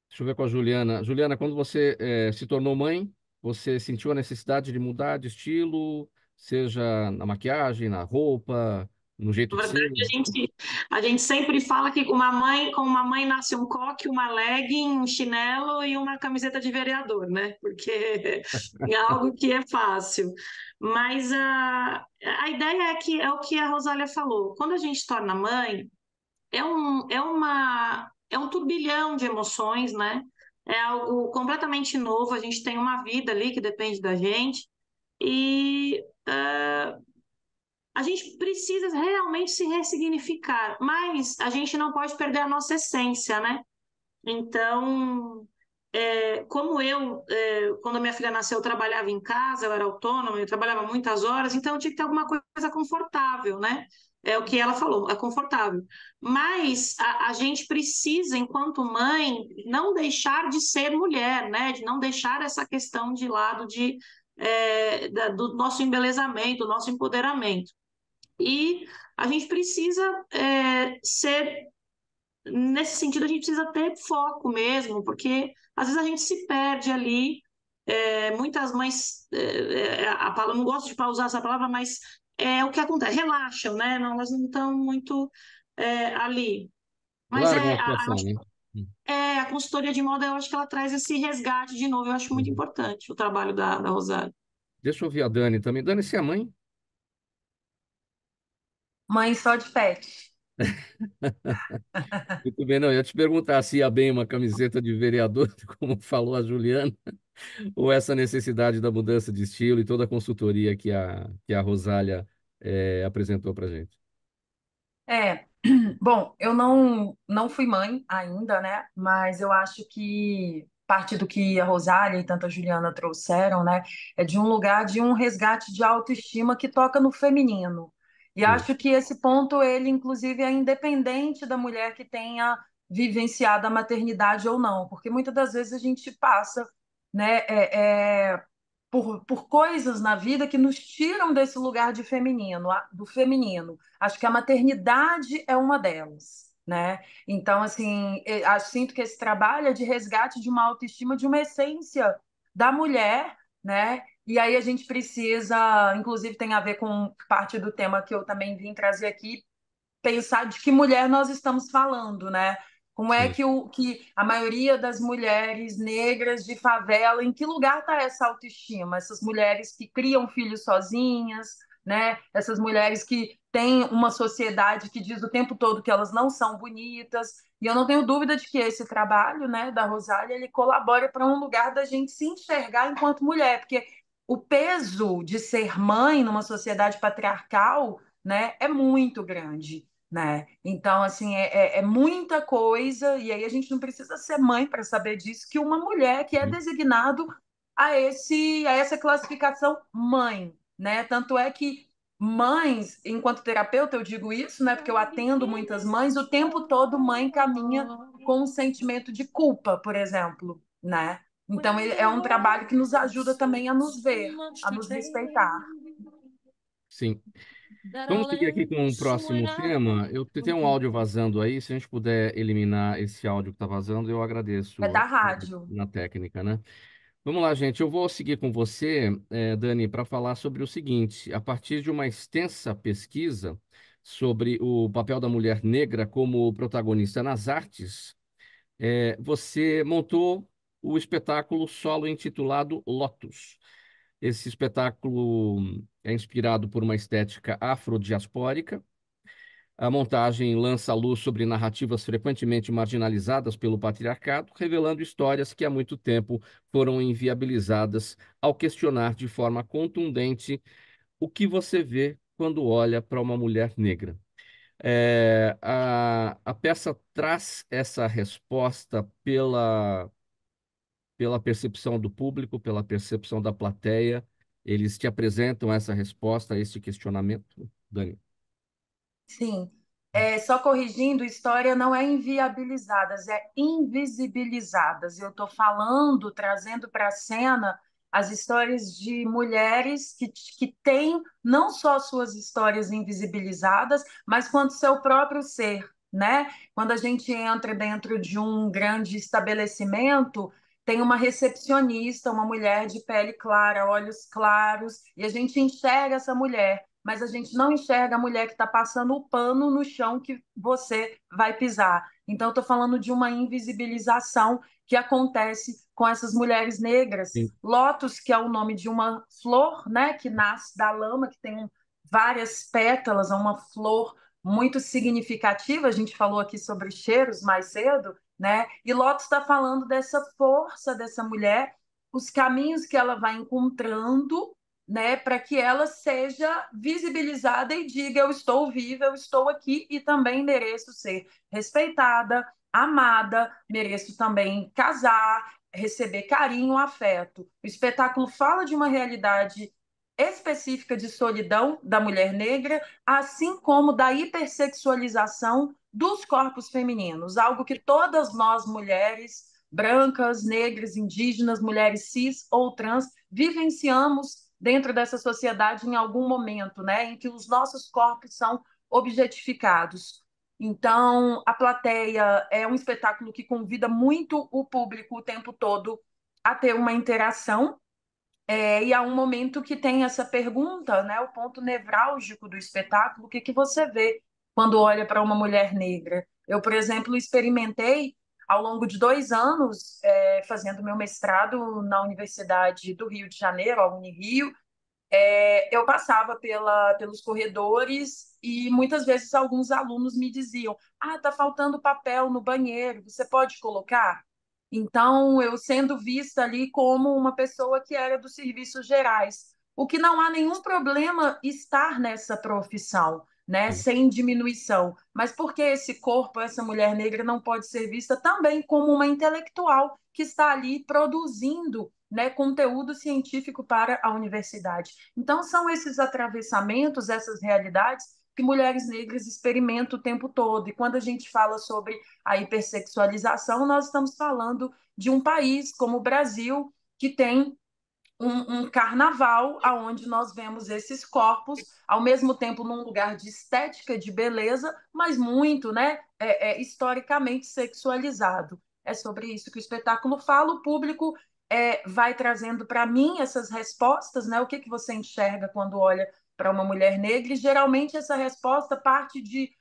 deixa eu ver com a Juliana. Juliana, quando você se tornou mãe, você sentiu a necessidade de mudar de estilo, seja na maquiagem, na roupa, no jeito Na de verdade, ser? a gente sempre fala que com uma mãe nasce um coque, uma legging, um chinelo e uma camiseta de vereador, né? Porque é algo que é fácil. Mas a ideia é o que a Rosália falou. Quando a gente torna mãe, é um turbilhão de emoções, né? É algo completamente novo. A gente tem uma vida ali que depende da gente. E a gente precisa realmente se ressignificar, mas a gente não pode perder a nossa essência, né? Então, quando a minha filha nasceu, eu trabalhava em casa, eu era autônoma, eu trabalhava muitas horas, então eu tinha que ter alguma coisa confortável, né? É o que ela falou, é confortável. Mas a gente precisa, enquanto mãe, não deixar de ser mulher, né? De não deixar essa questão de lado do nosso embelezamento, do nosso empoderamento. E a gente precisa ser, nesse sentido, a gente precisa ter foco mesmo, porque às vezes a gente se perde ali. Muitas mães, não gosto de usar essa palavra, mas é o que acontece, relaxam, né? Não, elas não estão muito ali. Mas Largam a situação, né? a consultoria de moda, eu acho que ela traz esse resgate de novo, eu acho muito Uhum. importante o trabalho da Rosário. Deixa eu ouvir a Dani também. Dani, você é mãe? Mãe só de pet. Muito bem, não. Eu ia te perguntar se ia bem uma camiseta de vereador, como falou a Juliana, ou essa necessidade da mudança de estilo e toda a consultoria que a Rosália apresentou para gente. É, bom, eu não fui mãe ainda, né? Mas eu acho que parte do que a Rosália e tanto a Juliana trouxeram, né, é de um lugar de um resgate de autoestima que toca no feminino. E Sim. acho que esse ponto, ele, inclusive, é independente da mulher que tenha vivenciado a maternidade ou não, porque muitas das vezes a gente passa, né, por coisas na vida que nos tiram desse lugar de feminino, do feminino. Acho que a maternidade é uma delas, né? Então, assim, sinto que esse trabalho é de resgate de uma autoestima, de uma essência da mulher, né? E aí a gente precisa, inclusive tem a ver com parte do tema que eu também vim trazer aqui, pensar de que mulher nós estamos falando, né? Como é Sim. que a maioria das mulheres negras de favela, em que lugar está essa autoestima? Essas mulheres que criam filhos sozinhas, né? Essas mulheres que têm uma sociedade que diz o tempo todo que elas não são bonitas. E eu não tenho dúvida de que esse trabalho, né, da Rosália, ele colabora para um lugar da gente se enxergar enquanto mulher, porque o peso de ser mãe numa sociedade patriarcal, né, é muito grande, né? Então, assim, é muita coisa, e aí a gente não precisa ser mãe para saber disso, que uma mulher que é designado a essa classificação mãe, né? Tanto é que mães, enquanto terapeuta, eu digo isso, né? Porque eu atendo muitas mães, o tempo todo mãe caminha com um sentimento de culpa, por exemplo, né? Então, é um trabalho que nos ajuda também a nos ver, a nos respeitar. Sim. Vamos seguir aqui com o próximo tema. Eu tenho um áudio vazando aí. Se a gente puder eliminar esse áudio que está vazando, eu É da agradeço rádio. na técnica, né? Vamos lá, gente. Eu vou seguir com você, Dani, para falar sobre o seguinte. A partir de uma extensa pesquisa sobre o papel da mulher negra como protagonista nas artes, você montou o espetáculo solo intitulado Lotus. Esse espetáculo é inspirado por uma estética afrodiaspórica. A montagem lança a luz sobre narrativas frequentemente marginalizadas pelo patriarcado, revelando histórias que há muito tempo foram inviabilizadas ao questionar de forma contundente o que você vê quando olha para uma mulher negra. A peça traz essa resposta pela percepção do público, pela percepção da plateia. Eles te apresentam essa resposta a este questionamento, Dani? Sim. Só corrigindo, história não é inviabilizadas, é invisibilizadas. Eu estou falando, trazendo para a cena as histórias de mulheres que têm não só suas histórias invisibilizadas, mas quanto seu próprio ser, né? Quando a gente entra dentro de um grande estabelecimento, tem uma recepcionista, uma mulher de pele clara, olhos claros, e a gente enxerga essa mulher, mas a gente não enxerga a mulher que está passando o pano no chão que você vai pisar. Então, estou falando de uma invisibilização que acontece com essas mulheres negras. Sim. Lótus, que é o nome de uma flor, né, que nasce da lama, que tem várias pétalas, é uma flor muito significativa. A gente falou aqui sobre cheiros mais cedo, né? E Lótus está falando dessa força dessa mulher, os caminhos que ela vai encontrando, né, para que ela seja visibilizada e diga: eu estou viva, eu estou aqui e também mereço ser respeitada, amada, mereço também casar, receber carinho, afeto. O espetáculo fala de uma realidade específica de solidão da mulher negra, assim como da hipersexualização dos corpos femininos, algo que todas nós mulheres brancas, negras, indígenas, mulheres cis ou trans vivenciamos dentro dessa sociedade em algum momento, né, em que os nossos corpos são objetificados. Então, a plateia é um espetáculo que convida muito o público o tempo todo a ter uma interação, e há um momento que tem essa pergunta, né, o ponto nevrálgico do espetáculo: o que você vê quando olha para uma mulher negra? Eu, por exemplo, experimentei ao longo de 2 anos, fazendo meu mestrado na Universidade do Rio de Janeiro, a Unirio. Eu passava pelos corredores e muitas vezes alguns alunos me diziam: ah, está faltando papel no banheiro, você pode colocar? Então, eu sendo vista ali como uma pessoa que era dos serviços gerais, o que não há nenhum problema estar nessa profissão, né, Sim. sem diminuição. Mas por que esse corpo, essa mulher negra, não pode ser vista também como uma intelectual que está ali produzindo, né, conteúdo científico para a universidade? Então, são esses atravessamentos, essas realidades que mulheres negras experimentam o tempo todo. E quando a gente fala sobre a hipersexualização, nós estamos falando de um país como o Brasil, que tem um carnaval onde nós vemos esses corpos, ao mesmo tempo num lugar de estética, de beleza, mas muito, né, historicamente sexualizado. É sobre isso que o espetáculo fala. O público vai trazendo para mim essas respostas, né? O que você enxerga quando olha para uma mulher negra? E geralmente essa resposta parte de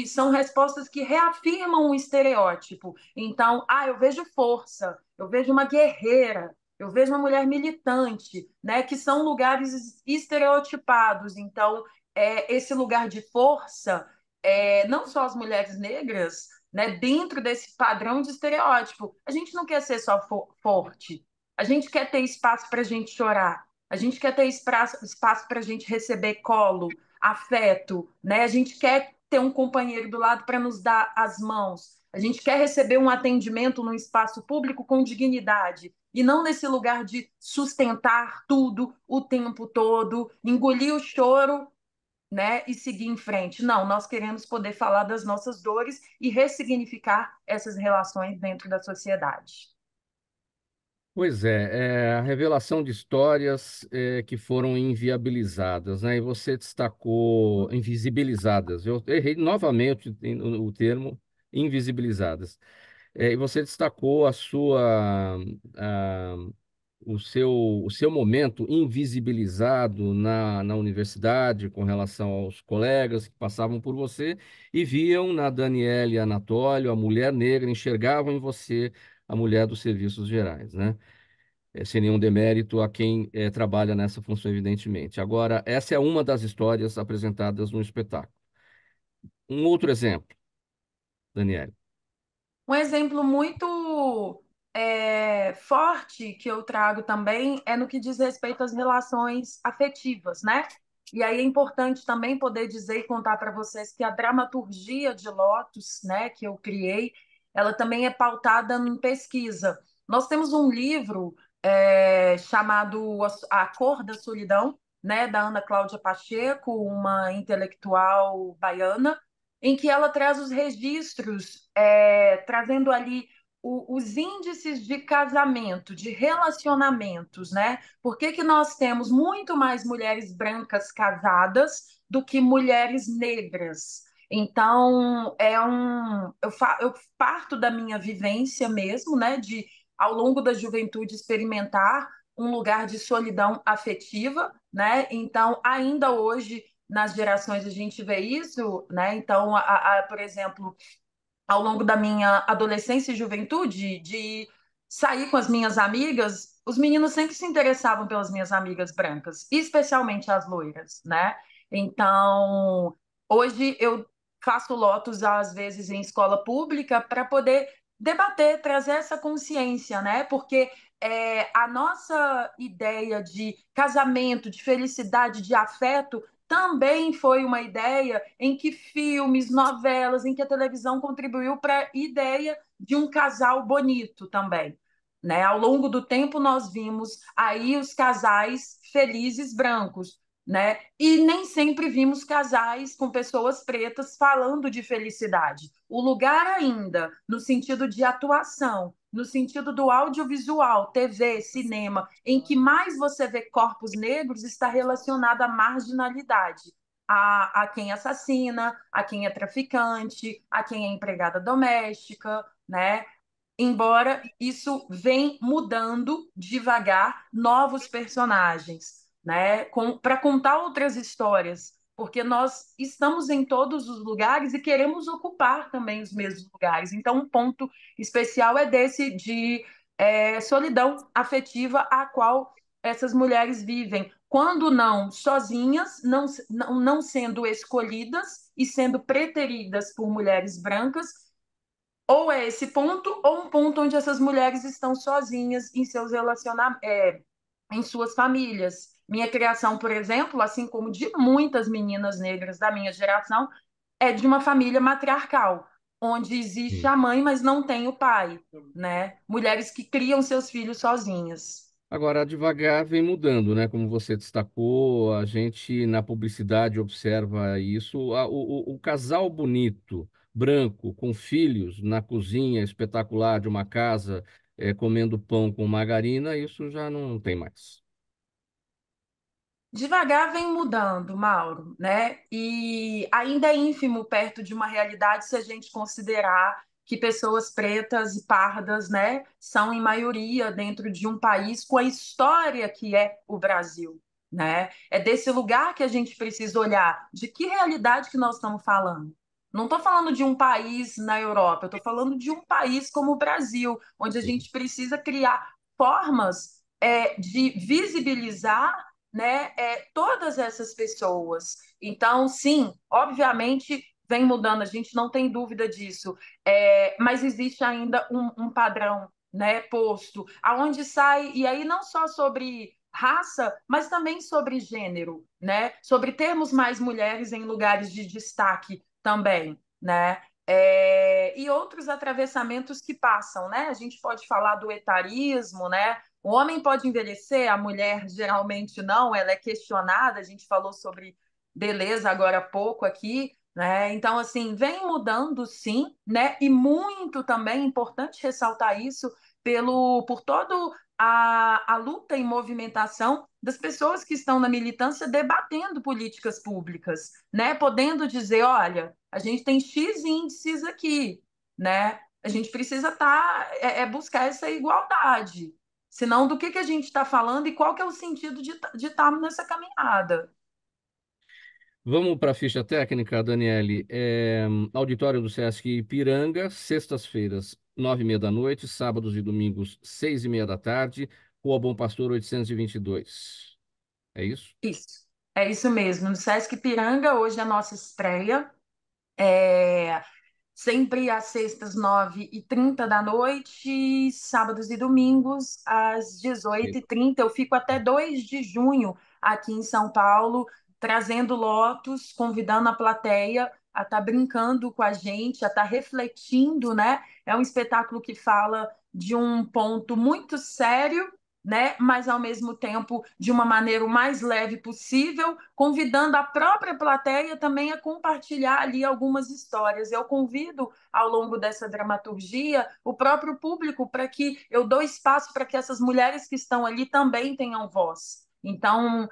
são respostas que reafirmam um estereótipo. Então, eu vejo força, eu vejo uma guerreira, eu vejo uma mulher militante, né, que são lugares estereotipados. Então, esse lugar de força, não só as mulheres negras, né, dentro desse padrão de estereótipo. A gente não quer ser só forte, a gente quer ter espaço para a gente chorar, a gente quer ter espaço para a gente receber colo, afeto, né? A gente quer ter um companheiro do lado para nos dar as mãos. A gente quer receber um atendimento no espaço público com dignidade e não nesse lugar de sustentar tudo o tempo todo, engolir o choro, né, e seguir em frente. Não, nós queremos poder falar das nossas dores e ressignificar essas relações dentro da sociedade. Pois é, a revelação de histórias que foram inviabilizadas, né? E você destacou invisibilizadas. Eu errei novamente o termo invisibilizadas. E você destacou a- o seu momento invisibilizado na universidade com relação aos colegas que passavam por você e viam na Daniele Anatólio, a mulher negra, enxergavam em você a mulher dos serviços gerais, né? Sem nenhum demérito a quem trabalha nessa função, evidentemente. Agora, essa é uma das histórias apresentadas no espetáculo. Um outro exemplo, Daniele. Um exemplo muito forte que eu trago também é no que diz respeito às relações afetivas, né? E aí é importante também poder dizer e contar para vocês que a dramaturgia de Lotus, né, que eu criei, ela também é pautada em pesquisa. Nós temos um livro chamado A Cor da Solidão, né, da Ana Cláudia Pacheco, uma intelectual baiana, em que ela traz os registros, trazendo ali os índices de casamento, de relacionamentos, né? Por que nós temos muito mais mulheres brancas casadas do que mulheres negras? Então, eu parto da minha vivência mesmo, né? De, ao longo da juventude, experimentar um lugar de solidão afetiva, né? Então, ainda hoje nas gerações a gente vê isso, né? Então, por exemplo, ao longo da minha adolescência e juventude, de sair com as minhas amigas, os meninos sempre se interessavam pelas minhas amigas brancas, especialmente as loiras, né? Então, hoje eu faço lotos às vezes em escola pública para poder debater, trazer essa consciência, né? Porque a nossa ideia de casamento, de felicidade, de afeto também foi uma ideia em que filmes, novelas, em que a televisão contribuiu para a ideia de um casal bonito também. Né? Ao longo do tempo, nós vimos aí os casais felizes brancos, né? E nem sempre vimos casais com pessoas pretas falando de felicidade. O lugar ainda, no sentido de atuação, no sentido do audiovisual, TV, cinema, em que mais você vê corpos negros está relacionado à marginalidade, a quem assassina, a quem é traficante, a quem é empregada doméstica, né? Embora isso vem mudando devagar, novos personagens, né? Para contar outras histórias, porque nós estamos em todos os lugares e queremos ocupar também os mesmos lugares. Então, um ponto especial é desse de solidão afetiva a qual essas mulheres vivem, quando não sozinhas, não sendo escolhidas e sendo preteridas por mulheres brancas, ou é esse ponto, ou um ponto onde essas mulheres estão sozinhas em seus relacionamentos, em suas famílias. Minha criação, por exemplo, assim como de muitas meninas negras da minha geração, é de uma família matriarcal, onde existe a mãe, mas não tem o pai, né? Mulheres que criam seus filhos sozinhas. Agora, devagar vem mudando, né? Como você destacou, a gente na publicidade observa isso. O casal bonito, branco, com filhos na cozinha espetacular de uma casa, comendo pão com margarina, isso já não tem mais. Devagar vem mudando, Mauro, né? E ainda é ínfimo perto de uma realidade se a gente considerar que pessoas pretas e pardas, né, são em maioria dentro de um país com a história que é o Brasil, né? É desse lugar que a gente precisa olhar, de que realidade que nós estamos falando, Não estou falando de um país na Europa, eu estou falando de um país como o Brasil, onde a gente precisa criar formas de visibilizar, né, todas essas pessoas. Então, sim, obviamente vem mudando, a gente não tem dúvida disso, mas existe ainda um padrão, né, posto, aonde sai, e aí não só sobre raça, mas também sobre gênero, né, sobre termos mais mulheres em lugares de destaque também, né, e outros atravessamentos que passam, né? A gente pode falar do etarismo, né? O homem pode envelhecer, a mulher geralmente não, ela é questionada. A gente falou sobre beleza agora há pouco aqui, né? Então, assim, vem mudando sim, né? E muito também, é importante ressaltar isso, por todo a luta e movimentação das pessoas que estão na militância debatendo políticas públicas, né? Podendo dizer, olha, a gente tem X índices aqui, né? A gente precisa buscar essa igualdade. Senão, do que a gente está falando e qual que é o sentido de estarmos nessa caminhada? Vamos para a ficha técnica, Daniele. Auditório do Sesc Ipiranga, sextas-feiras, 9h30 da noite, sábados e domingos, 6h30 da tarde, Rua Bom Pastor 822. É isso? Isso. É isso mesmo. No Sesc Ipiranga, hoje é a nossa estreia. É, Sempre às sextas, 9h30 da noite, sábados e domingos, às 18h30. Eu fico até 2 de junho aqui em São Paulo, trazendo lotos, convidando a plateia a estar brincando com a gente, a estar refletindo, né? É um espetáculo que fala de um ponto muito sério, né? Mas ao mesmo tempo de uma maneira o mais leve possível, convidando a própria plateia também a compartilhar ali algumas histórias. Eu convido ao longo dessa dramaturgia o próprio público para que eu dou espaço para que essas mulheres que estão ali também tenham voz. Então,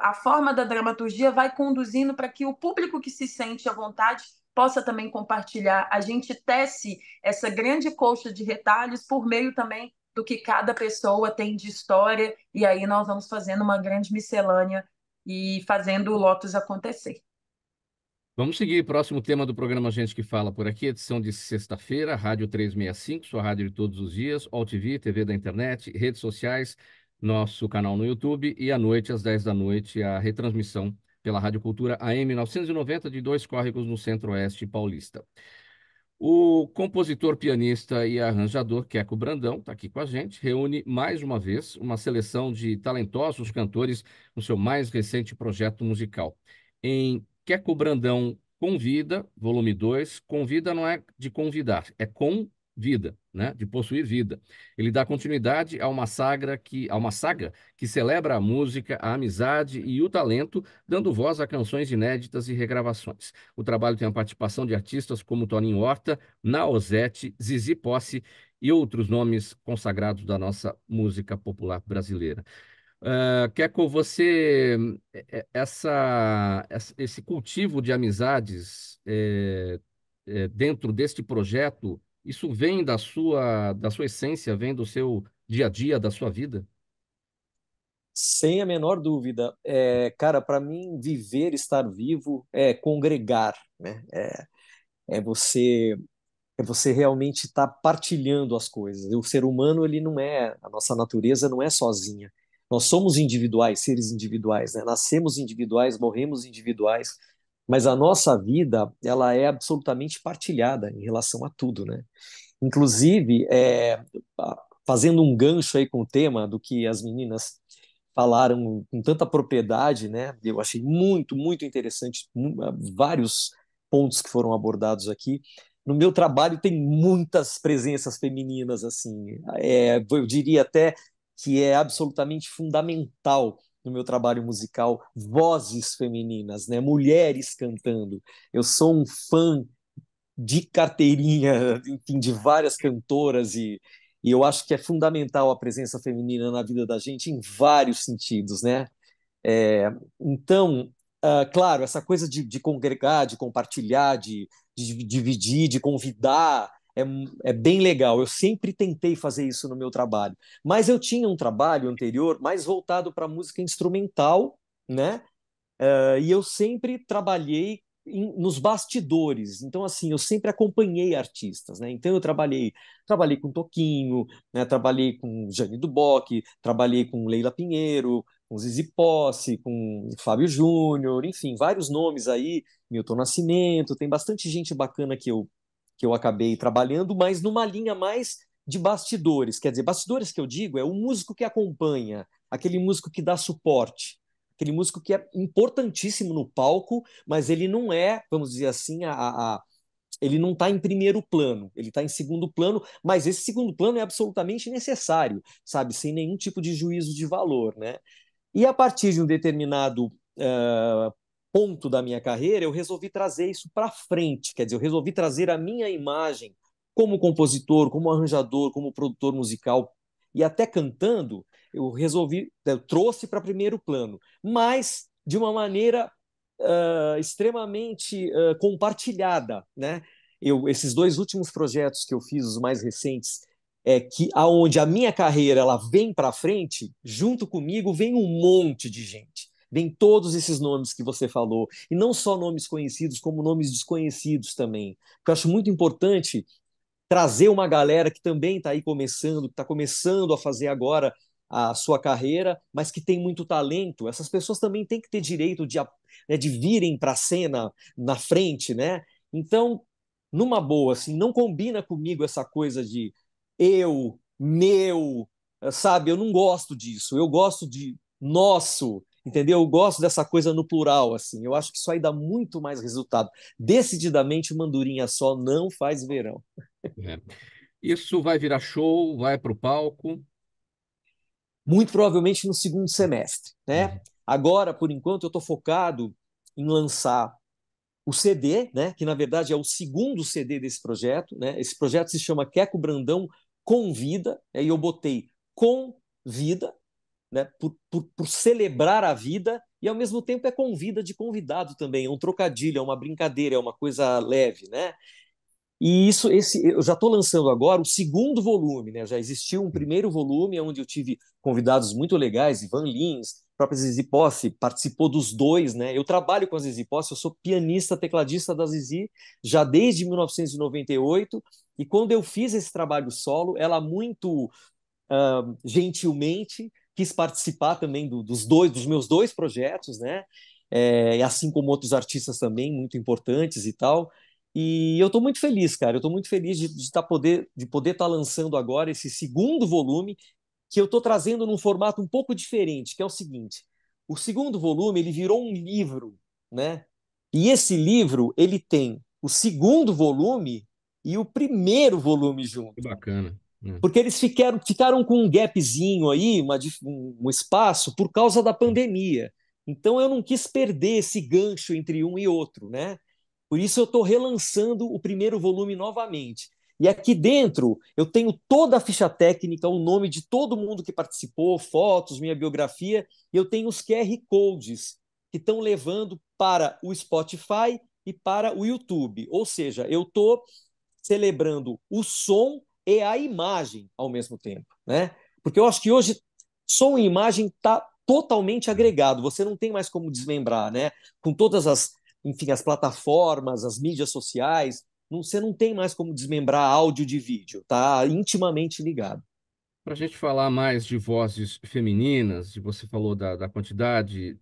a forma da dramaturgia vai conduzindo para que o público que se sente à vontade possa também compartilhar. A gente tece essa grande colcha de retalhos por meio também do que cada pessoa tem de história, e aí nós vamos fazendo uma grande miscelânea e fazendo o Lotus acontecer. Vamos seguir. Próximo tema do programa Gente que Fala por aqui, edição de sexta-feira, Rádio 365, sua rádio de todos os dias, AllTV, TV da internet, redes sociais, nosso canal no YouTube e à noite, às 10 da noite, a retransmissão pela Rádio Cultura AM 990 de Dois Córregos, no Centro-Oeste paulista. O compositor, pianista e arranjador Queco Brandão está aqui com a gente, reúne mais uma vez uma seleção de talentosos cantores no seu mais recente projeto musical. Em Queco Brandão Convida, volume 2, convida não é de convidar, é com vida, né? De possuir vida. Ele dá continuidade a uma saga que celebra a música, a amizade e o talento, dando voz a canções inéditas e regravações. O trabalho tem a participação de artistas como Toninho Horta, Naozete, Zizi Posse e outros nomes consagrados da nossa música popular brasileira. Queco, esse cultivo de amizades dentro deste projeto, isso vem da sua essência, vem do seu dia a dia, da sua vida? Sem a menor dúvida. Cara, para mim, viver, estar vivo é congregar, né? É você é você realmente estar partilhando as coisas. O ser humano, ele não é, a nossa natureza não é sozinha. Nós somos individuais, seres individuais, né? Nascemos individuais, morremos individuais, mas a nossa vida, ela é absolutamente partilhada em relação a tudo, né? Inclusive, fazendo um gancho aí com o tema do que as meninas falaram com tanta propriedade, né? Eu achei muito, muito interessante vários pontos que foram abordados aqui. No meu trabalho tem muitas presenças femininas, assim. Eu diria até que é absolutamente fundamental no meu trabalho musical vozes femininas, né? Mulheres cantando. Eu sou um fã de carteirinha, enfim, de várias cantoras e eu acho que é fundamental a presença feminina na vida da gente em vários sentidos, né? É, então, claro, essa coisa de congregar, de compartilhar, de dividir, de convidar, é bem legal. Eu sempre tentei fazer isso no meu trabalho. Mas eu tinha um trabalho anterior mais voltado para música instrumental, né? E eu sempre trabalhei nos bastidores. Então, assim, eu sempre acompanhei artistas, né? Então, eu trabalhei com Toquinho, né? Trabalhei com Jane do Bock, trabalhei com Leila Pinheiro, com Zizi Posse, com Fábio Júnior, enfim, vários nomes aí, Milton Nascimento, tem bastante gente bacana que eu acabei trabalhando, mas numa linha mais de bastidores. Quer dizer, bastidores que eu digo é o músico que acompanha, aquele músico que dá suporte, aquele músico que é importantíssimo no palco, mas ele não é, vamos dizer assim, ele não está em primeiro plano, ele está em segundo plano, mas esse segundo plano é absolutamente necessário, sabe, sem nenhum tipo de juízo de valor, né? E a partir de um determinado ponto da minha carreira, eu resolvi trazer isso para frente, quer dizer, eu resolvi trazer a minha imagem como compositor, como arranjador, como produtor musical e até cantando, eu trouxe para primeiro plano, mas de uma maneira extremamente compartilhada, né? Esses dois últimos projetos que eu fiz, os mais recentes, que aonde a minha carreira ela vem para frente, junto comigo vem um monte de gente. Vem todos esses nomes que você falou, e não só nomes conhecidos, como nomes desconhecidos também. Porque eu acho muito importante trazer uma galera que também está aí começando, que está começando a fazer agora a sua carreira, mas que tem muito talento. Essas pessoas também têm que ter direito né, de virem para a cena na frente, né? Então, numa boa, assim, não combina comigo essa coisa de eu, meu, sabe? Eu não gosto disso. Eu gosto de nosso, entendeu? Eu gosto dessa coisa no plural, assim. Eu acho que isso aí dá muito mais resultado. Decididamente, mandurinha só não faz verão. É. Isso vai virar show, vai para o palco. Muito provavelmente no segundo semestre, né? Uhum. Agora, por enquanto, eu estou focado em lançar o CD, né? Que na verdade é o segundo CD desse projeto, né? Esse projeto se chama Queco Brandão Convida, e eu botei com vida, né? Por celebrar a vida e ao mesmo tempo é convida de convidado também, é um trocadilho, é uma brincadeira, é uma coisa leve, né? E eu já estou lançando agora o segundo volume, né? Já existiu um primeiro volume onde eu tive convidados muito legais, Ivan Lins, a própria Zizi Posse participou dos dois, né? Eu trabalho com a Zizi Posse, eu sou pianista, tecladista da Zizi já desde 1998, e quando eu fiz esse trabalho solo, ela muito gentilmente quis participar também dos meus dois projetos, né? Assim como outros artistas também muito importantes e tal. E eu estou muito feliz, cara. Eu estou muito feliz de poder estar lançando agora esse segundo volume que eu estou trazendo num formato um pouco diferente, que é o seguinte: o segundo volume ele virou um livro, né? E esse livro ele tem o segundo volume e o primeiro volume junto. Que bacana. Porque eles ficaram com um gapzinho aí, um espaço, por causa da pandemia. Então eu não quis perder esse gancho entre um e outro, né? Por isso eu estou relançando o primeiro volume novamente. E aqui dentro eu tenho toda a ficha técnica, o nome de todo mundo que participou, fotos, minha biografia, e eu tenho os QR Codes que estão levando para o Spotify e para o YouTube. Ou seja, eu estou celebrando o som e a imagem ao mesmo tempo, né? Porque eu acho que hoje som e imagem está totalmente agregado. Você não tem mais como desmembrar, né? Com todas enfim, as plataformas, as mídias sociais, você não tem mais como desmembrar áudio de vídeo. Tá intimamente ligado. Para a gente falar mais de vozes femininas, você falou da quantidade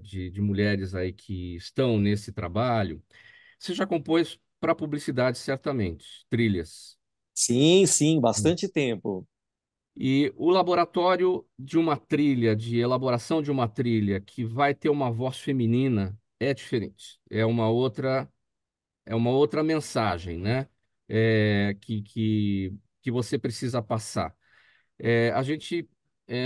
de mulheres aí que estão nesse trabalho. Você já compôs para publicidade, certamente, trilhas. Sim, sim, bastante tempo. E o laboratório de uma trilha, de elaboração de uma trilha que vai ter uma voz feminina é diferente. É uma outra mensagem, né? Que você precisa passar. A gente,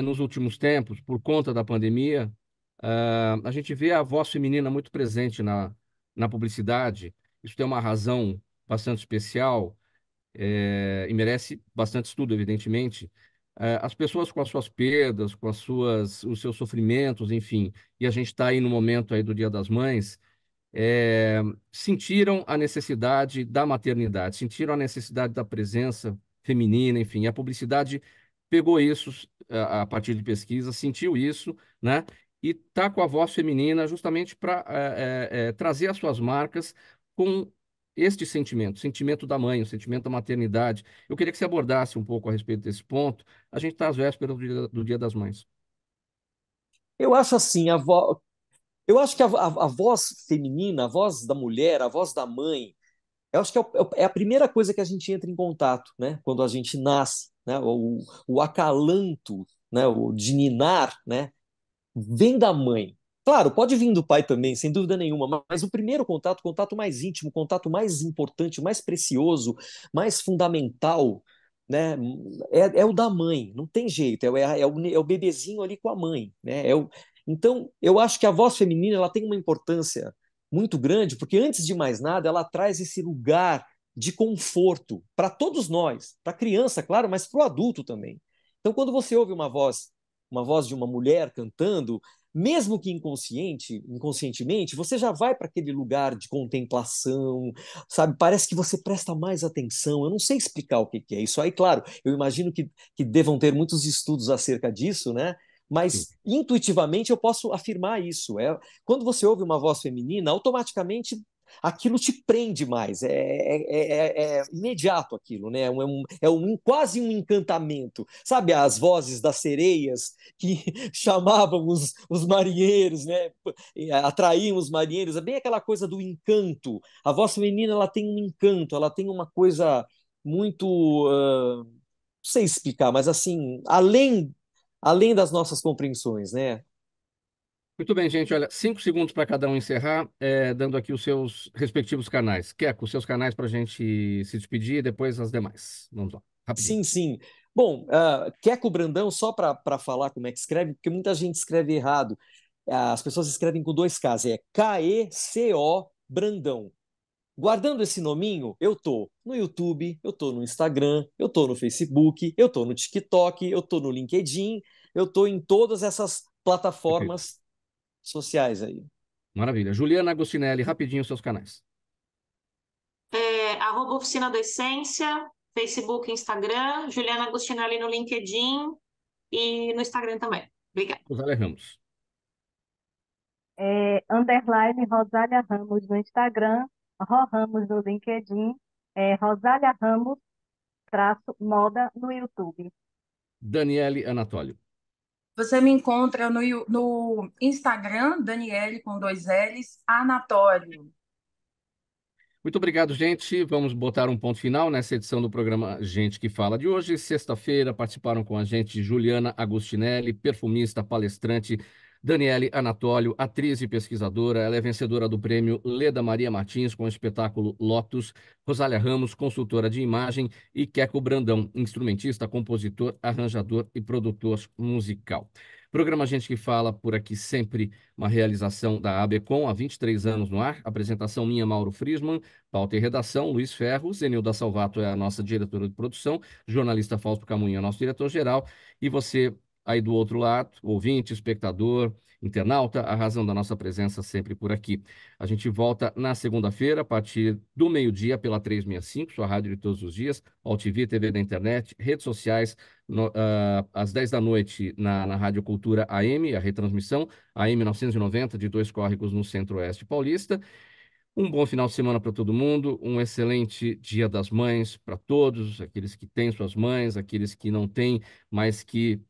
nos últimos tempos, por conta da pandemia, a gente vê a voz feminina muito presente na publicidade. Isso tem uma razão bastante especial, e merece bastante estudo, evidentemente. As pessoas com as suas perdas, os seus sofrimentos, enfim, e a gente está aí no momento aí do Dia das Mães, sentiram a necessidade da maternidade, sentiram a necessidade da presença feminina, enfim, a publicidade pegou isso a partir de pesquisa, sentiu isso, né? e tá com a voz feminina justamente para trazer as suas marcas com este sentimento, o sentimento da mãe, o sentimento da maternidade. Eu queria que você abordasse um pouco a respeito desse ponto. A gente está às vésperas do Dia das Mães. Eu acho assim, eu acho que a voz feminina, a voz da mulher, a voz da mãe, eu acho que é a primeira coisa que a gente entra em contato, né? Quando a gente nasce, né? O acalanto, né? O de ninar, né? Vem da mãe. Claro, pode vir do pai também, sem dúvida nenhuma, mas o primeiro contato, o contato mais íntimo, o contato mais importante, mais precioso, mais fundamental, né, é o da mãe, não tem jeito, é o bebezinho ali com a mãe, né? Então, eu acho que a voz feminina ela tem uma importância muito grande, porque antes de mais nada, ela traz esse lugar de conforto para todos nós, para a criança, claro, mas para o adulto também. Então, quando você ouve uma voz de uma mulher cantando, mesmo que inconscientemente, você já vai para aquele lugar de contemplação, sabe? Parece que você presta mais atenção. Eu não sei explicar o que é isso aí, claro. Eu imagino que devam ter muitos estudos acerca disso, né? Sim. Mas intuitivamente eu posso afirmar isso. Quando você ouve uma voz feminina, automaticamente aquilo te prende mais, é imediato aquilo, né? Quase um encantamento. Sabe as vozes das sereias que chamavam os marinheiros, né? Atraíam os marinheiros, é bem aquela coisa do encanto. A voz feminina ela tem um encanto, ela tem uma coisa muito, não sei explicar, mas assim, além das nossas compreensões, né? Muito bem, gente. Olha, 5 segundos para cada um encerrar, dando aqui os seus respectivos canais. Queco, os seus canais para a gente se despedir e depois as demais. Vamos lá, rapidinho. Sim, sim. Bom, Queco Brandão, só para falar como é que escreve, porque muita gente escreve errado. As pessoas escrevem com dois Ks, é Keco Brandão. Guardando esse nominho, eu tô no YouTube, eu tô no Instagram, eu tô no Facebook, eu tô no TikTok, eu tô no LinkedIn, eu tô em todas essas Perfeito. plataformas sociais aí. Maravilha. Juliana Agostinelli, rapidinho os seus canais. Oficina da Essência, Facebook, Instagram, Juliana Agostinelli no LinkedIn e no Instagram também. Obrigada. Rosália Ramos. Underline Rosália Ramos no Instagram, Ro Ramos no LinkedIn, Rosália Ramos moda no YouTube. Daniele Anatólio. Você me encontra no Instagram, Daniele com 2 L's, Anatório. Muito obrigado, gente. Vamos botar um ponto final nessa edição do programa Gente que Fala de hoje. Sexta-feira participaram com a gente Juliana Agostinelli, perfumista, palestrante, Daniele Anatólio, atriz e pesquisadora. Ela é vencedora do prêmio Leda Maria Martins com o espetáculo Lotus. Rosália Ramos, consultora de imagem. E Queco Brandão, instrumentista, compositor, arranjador e produtor musical. Programa Gente que Fala por aqui sempre uma realização da ABCom, há 23 anos no ar. Apresentação minha, Mauro Friesman. Pauta e redação, Luiz Ferro. Zenilda Salvato é a nossa diretora de produção. Jornalista Fausto Camunha é o nosso diretor-geral. E você, aí do outro lado, ouvinte, espectador, internauta, a razão da nossa presença sempre por aqui. A gente volta na segunda-feira, a partir do meio-dia, pela 365, sua rádio de todos os dias, TV, TV da internet, redes sociais, às 10 da noite na Rádio Cultura AM, a retransmissão, AM 990, de Dois Córregos, no Centro-Oeste Paulista. Um bom final de semana para todo mundo, um excelente Dia das Mães para todos, aqueles que têm suas mães, aqueles que não têm, mas que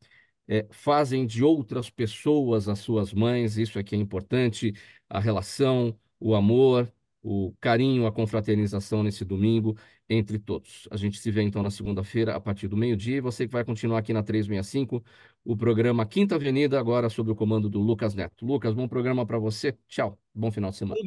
fazem de outras pessoas as suas mães. Isso é que é importante, a relação, o amor, o carinho, a confraternização nesse domingo entre todos. A gente se vê então na segunda-feira, a partir do meio-dia, e você que vai continuar aqui na 365, o programa Quinta Avenida, agora sob o comando do Lucas Neto. Lucas, bom programa para você. Tchau, bom final de semana.